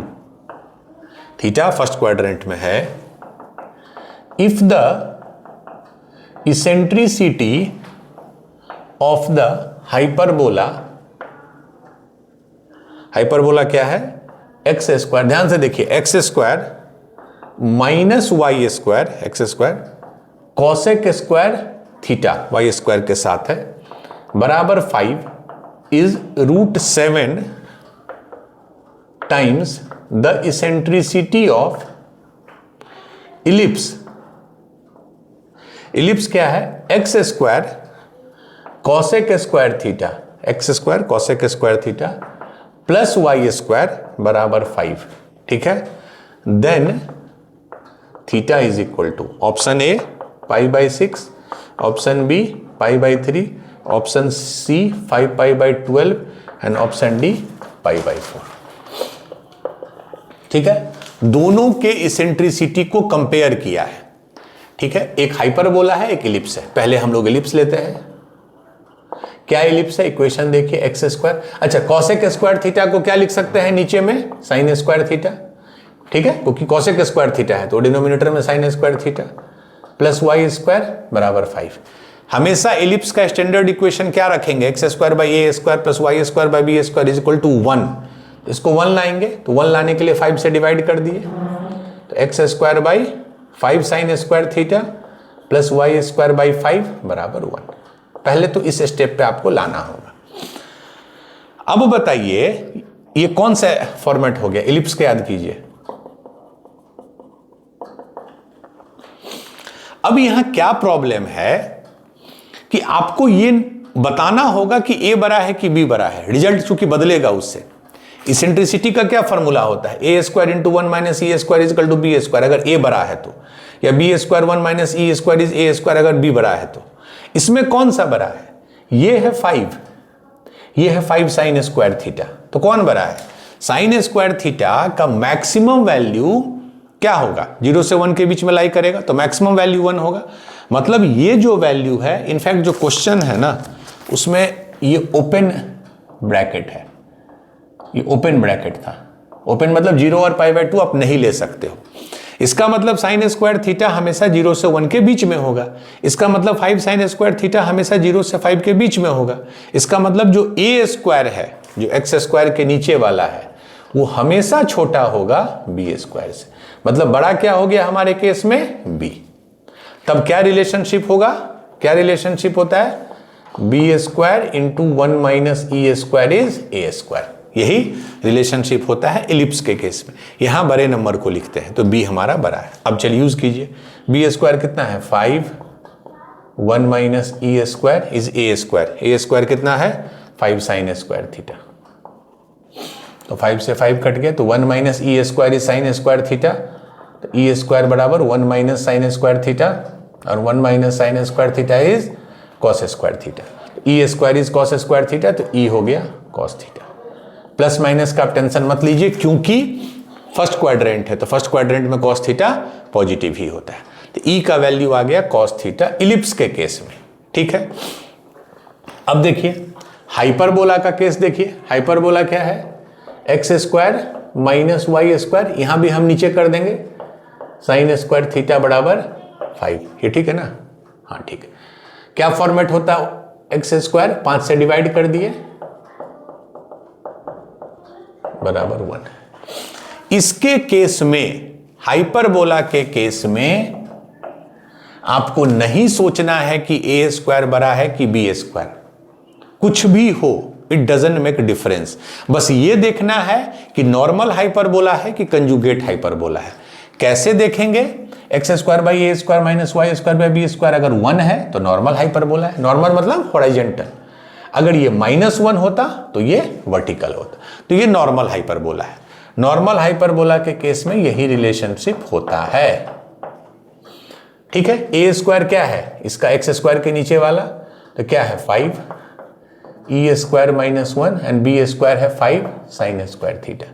थीटा फर्स्ट क्वाड्रेंट में है, if the eccentricity of the hyperbola, hyperbola क्या है, एक्स स्क्वायर, ध्यान से देखिए, x square minus y square x square cosec square theta y square के साथ है, बराबर 5 is √7 times the eccentricity of ellipse. Ellipse क्या है, x square cosec square theta, x square cosec square theta plus y square बराबर 5, ठीक है। Then theta is equal to option a π/6, option b π/3, option c 5π/12 and option d π/4, ठीक है। दोनों के eccentricity को कंपेयर किया है, ठीक है, एक हाइपरबोला है, एक इलिप्स है। पहले हम लोग इलिप्स लेते हैं। क्या इलिप्स है? इक्वेशन देखिए, एक्स स्क्वायर, अच्छा कॉसेक स्क्वायर थीटा को क्या लिख सकते हैं नीचे में? साइन स्क्वायर थीटा, ठीक है, क्योंकि कॉसेक स्क्वायर थीटा है तो डिनोमिनेटर में sine square theta plus y square बराबर 5। हमेशा इलिप्स का स्टैंडर्ड इक्वेशन क्या रखेंगे? X square by A square plus y square by b square is equal to 1। इसको 1 लाएंगे तो 1 लाने के लिए 5 से डिवाइड कर दिए, तो x square by 5 sine square theta plus y square by 5 बराबर 1। पहले तो इस स्टेप पे आपको लाना होगा। अब बताइए ये कौन सा फॉर्मेट हो गया? इलिप्स के याद कीजिए। अब यहां क्या प्रॉब्लम है कि आपको ये बताना होगा कि ए बड़ा है कि बी बड़ा है। रिजल्ट चूंकि बदलेगा उससे। इसेंट्रिसिटी का क्या फॉर्मूला होता है? ए square into 1 minus e square is equal to b square अगर ए बड़ा है तो, या b square 1 minus e square is a square अगर बी बड़ा है तो। इसमें कौन सा बड़ा है? ये है 5, ये है 5 साइन स्क्वायर थीटा, तो कौन बड़ा है? साइन स्क्वायर थीटा का मैक्सिमम वैल्यू क्या होगा? 0 से 1 के बीच में लाई करेगा तो मैक्सिमम वैल्यू 1 होगा। मतलब ये जो वैल्यू है, इनफैक्ट जो क्वेश्चन है ना उसमें ये ओपन ब्रैकेट है, ये ओपन ब्रैकेट था। ओपन मतलब 0 और π/2 आप नहीं ले सकते हो। इसका मतलब साइन स्क्वायर थीटा हमेशा 0 से 1 के बीच में होगा। इसका मतलब 5 साइन स्क्वायर थीटा हमेशा 0 से 5 के बीच में होगा। इसका मतलब जो ए स्क्वायर है, जो एक्स स्क्वायर के नीचे वाला है, वो हमेशा छोटा होगा बी स्क्वायर से। मतलब बड़ा क्या हो गया हमारे केस में? बी। तब क्या रिलेशनशिप होगा? क्या रिलेशनशिप होता है? B square into 1 minus e square is a square. यही रिलेशनशिप होता है इलिप्स के केस में। यहां बड़े नंबर को लिखते हैं तो बी हमारा बड़ा है। अब चलिए यूज कीजिए। बी स्क्वायर कितना है? 5 1 minus e square is a square. A square कितना है? 5 साइन स्क्वायर थीटा। तो 5 से 5 कट गए तो 1 minus e square is sine square theta, तो ई स्क्वायर बराबर 1 माइनस साइन स्क्वायर थीटा, और 1 minus sign square theta is cos square theta. E square is cos square theta, तो ई हो गया कॉस थीटा। प्लस माइनस का आप tension मत लीजिए क्योंकि फर्स्ट क्वाड्रेंट है, तो फर्स्ट क्वाड्रेंट में कॉस थीटा पॉजिटिव ही होता है। तो ई का वैल्यू आ गया कॉस थीटा इलिप्स के केस में। ठीक है, अब देखिए हाइपरबोला का केस देखिए। हाइपरबोला क्या है? X square minus y square, यहां भी हम नीचे कर देंगे साइन स्क्वायर थीटा बराबर 5। ये ठीक है ना? हाँ ठीक है। क्या फॉर्मेट होता है? एक्स स्क्वायर 5 से डिवाइड कर दिए बराबर 1। इसके केस में, हाइपरबोला के केस में आपको नहीं सोचना है कि ए स्क्वायर बड़ा है कि बी स्क्वायर। कुछ भी हो, इट डजंट मेक डिफरेंस। बस ये देखना है कि नॉर्मल हाइपरबोला है कि कंजुगेट हाइपरबोला है। कैसे देखेंगे? X square by A square minus y square by b square अगर 1 है तो नॉर्मल हाइपरबोला है। नॉर्मल मतलब हॉरिजॉन्टल। अगर ये -1 होता तो ये वर्टिकल होता, तो ये नॉर्मल हाइपरबोला है। नॉर्मल हाइपरबोला के केस में यही रिलेशनशिप होता है। ठीक है, ए स्क्वायर क्या है? इसका एक्स स्क्वायर के नीचे वाला, तो क्या है? 5 e square minus 1 and b square है 5 साइन स्क्वायर थीटा।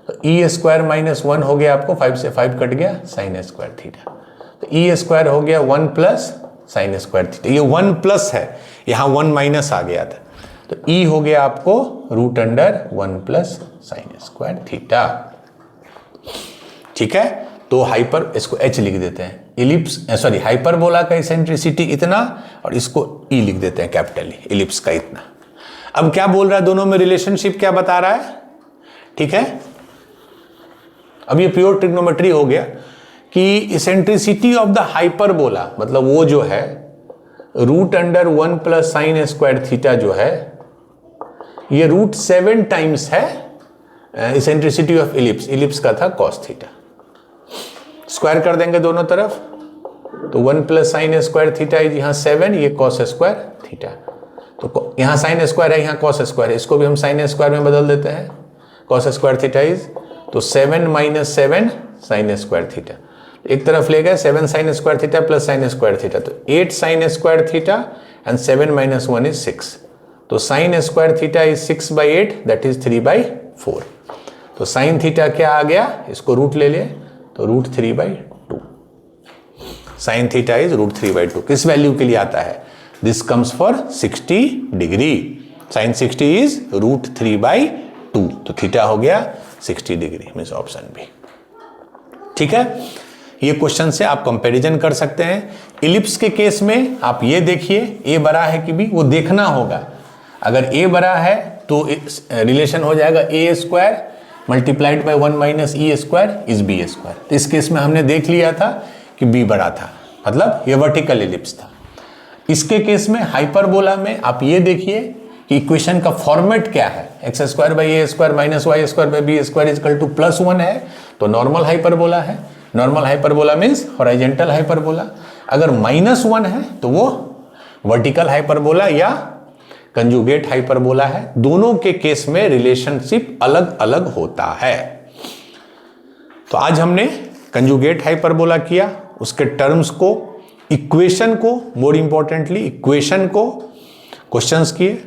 तो ई स्क्वायर माइनस 1 हो गया आपको, 5 से 5 कट गया साइन स्क्वायर थीटा। तो ई स्क्वायर हो गया 1 प्लस साइन स्क्वायर थीटा। ये 1 प्लस है, यहां 1 माइनस आ गया था, तो ई हो गया आपको √1 प्लस साइन स्क्वायर थीटा। ठीक है, तो हाइपर, इसको एच लिख देते हैं। इलिप्स सॉरी हाइपरबोला का इसेंट्रिसिटी इतना, और इसको ई लिख देते हैं कैपिटल ई, इलिप्स का इतना। अब क्या बोल रहा है? दोनों में रिलेशनशिप क्या बता रहा है? ठीक है, अब ये प्योर ट्रिग्नोमेट्री हो गया कि इसेंट्रिसिटी ऑफ द हाइपरबोला, मतलब वो जो है √1 प्लस साइन स्क्वायर थीटा जो है, ये √7 टाइम्स है इसेंट्रिसिटी ऑफ इलिप्स। इलिप्स का था कॉस थीटा। स्क्वायर कर देंगे दोनों तरफ, तो 1 plus sign square theta is यहाँ 7, ये कॉस स्क्वायर थीटा। तो यहाँ साइन स्क्वायर है, यहाँ कॉस स्क्वायर है, इसको भी हम साइन स्क्वायर में बदल देते हैं। कॉस स्क्वायर थीटा इज, तो 7 - 7 साइन स्क्वायर थीटा। एक तरफ ले गए 7 sign square theta plus sign square theta, तो 8 sign square theta and 7 - 1 is 6। तो sign square theta is 6/8, that is 3/4। तो साइन थीटा क्या आ गया? इसको रूट ले लिए तो √3/2। Sine theta is √3/2। किस वैल्यू के लिए आता है? This comes for 60 degree. Sine 60 is √3/2, तो थीटा हो गया 60 डिग्री, मीन्स ऑप्शन बी। ठीक है, ये क्वेश्चन से आप कंपैरिजन कर सकते हैं। इलिप्स के केस में आप ये देखिए ए बड़ा है कि बी, वो देखना होगा। अगर ए बड़ा है तो रिलेशन हो जाएगा a² multiplied by 1 - e² is b²। तो इस केस में हमने देख लिया था कि बी बड़ा था, मतलब ये वर्टिकल इलिप्स था। इसके केस में हाइपरबोला में आप ये देखिए कि इक्वेशन का फॉर्मेट क्या है, x² a² -y² b² +1 है, तो नॉर्मल हाइपरबोला है। Normal hyperbola means horizontal hyperbola. अगर -1 है तो वो वर्टिकल हाइपरबोला या कंजुगेट हाइपरबोला है। दोनों के केस में रिलेशनशिप अलग अलग होता है। तो आज हमने कंजुगेट हाइपरबोला किया, उसके टर्म्स को, इक्वेशन को, मोर इंपॉर्टेंटली इक्वेशन को क्वेश्चंस किए।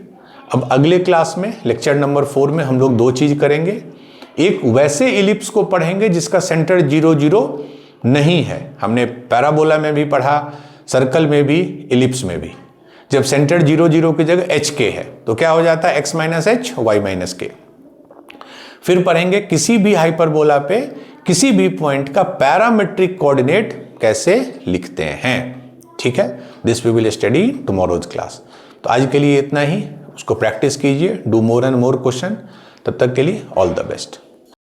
अब अगले क्लास में लेक्चर नंबर 4 में हम लोग 2 चीज करेंगे। एक वैसे इलिप्स को पढ़ेंगे जिसका सेंटर 0 0 नहीं है। हमने पैराबोला में भी पढ़ा, सर्कल में भी, इलिप्स में भी। जब सेंटर 0 0 की जगह HK है तो क्या हो जाता है? x - h y - k। फिर पढ़ेंगे किसी भी हाइपरबोला पे किसी भी पॉइंट का पैरामेट्रिक कोऑर्डिनेट कैसे लिखते हैं। ठीक है, this we will study tomorrow's class. तो आज के लिए इतना ही, उसको प्रैक्टिस कीजिए, do more and more question. तब तक के लिए ऑल द बेस्ट।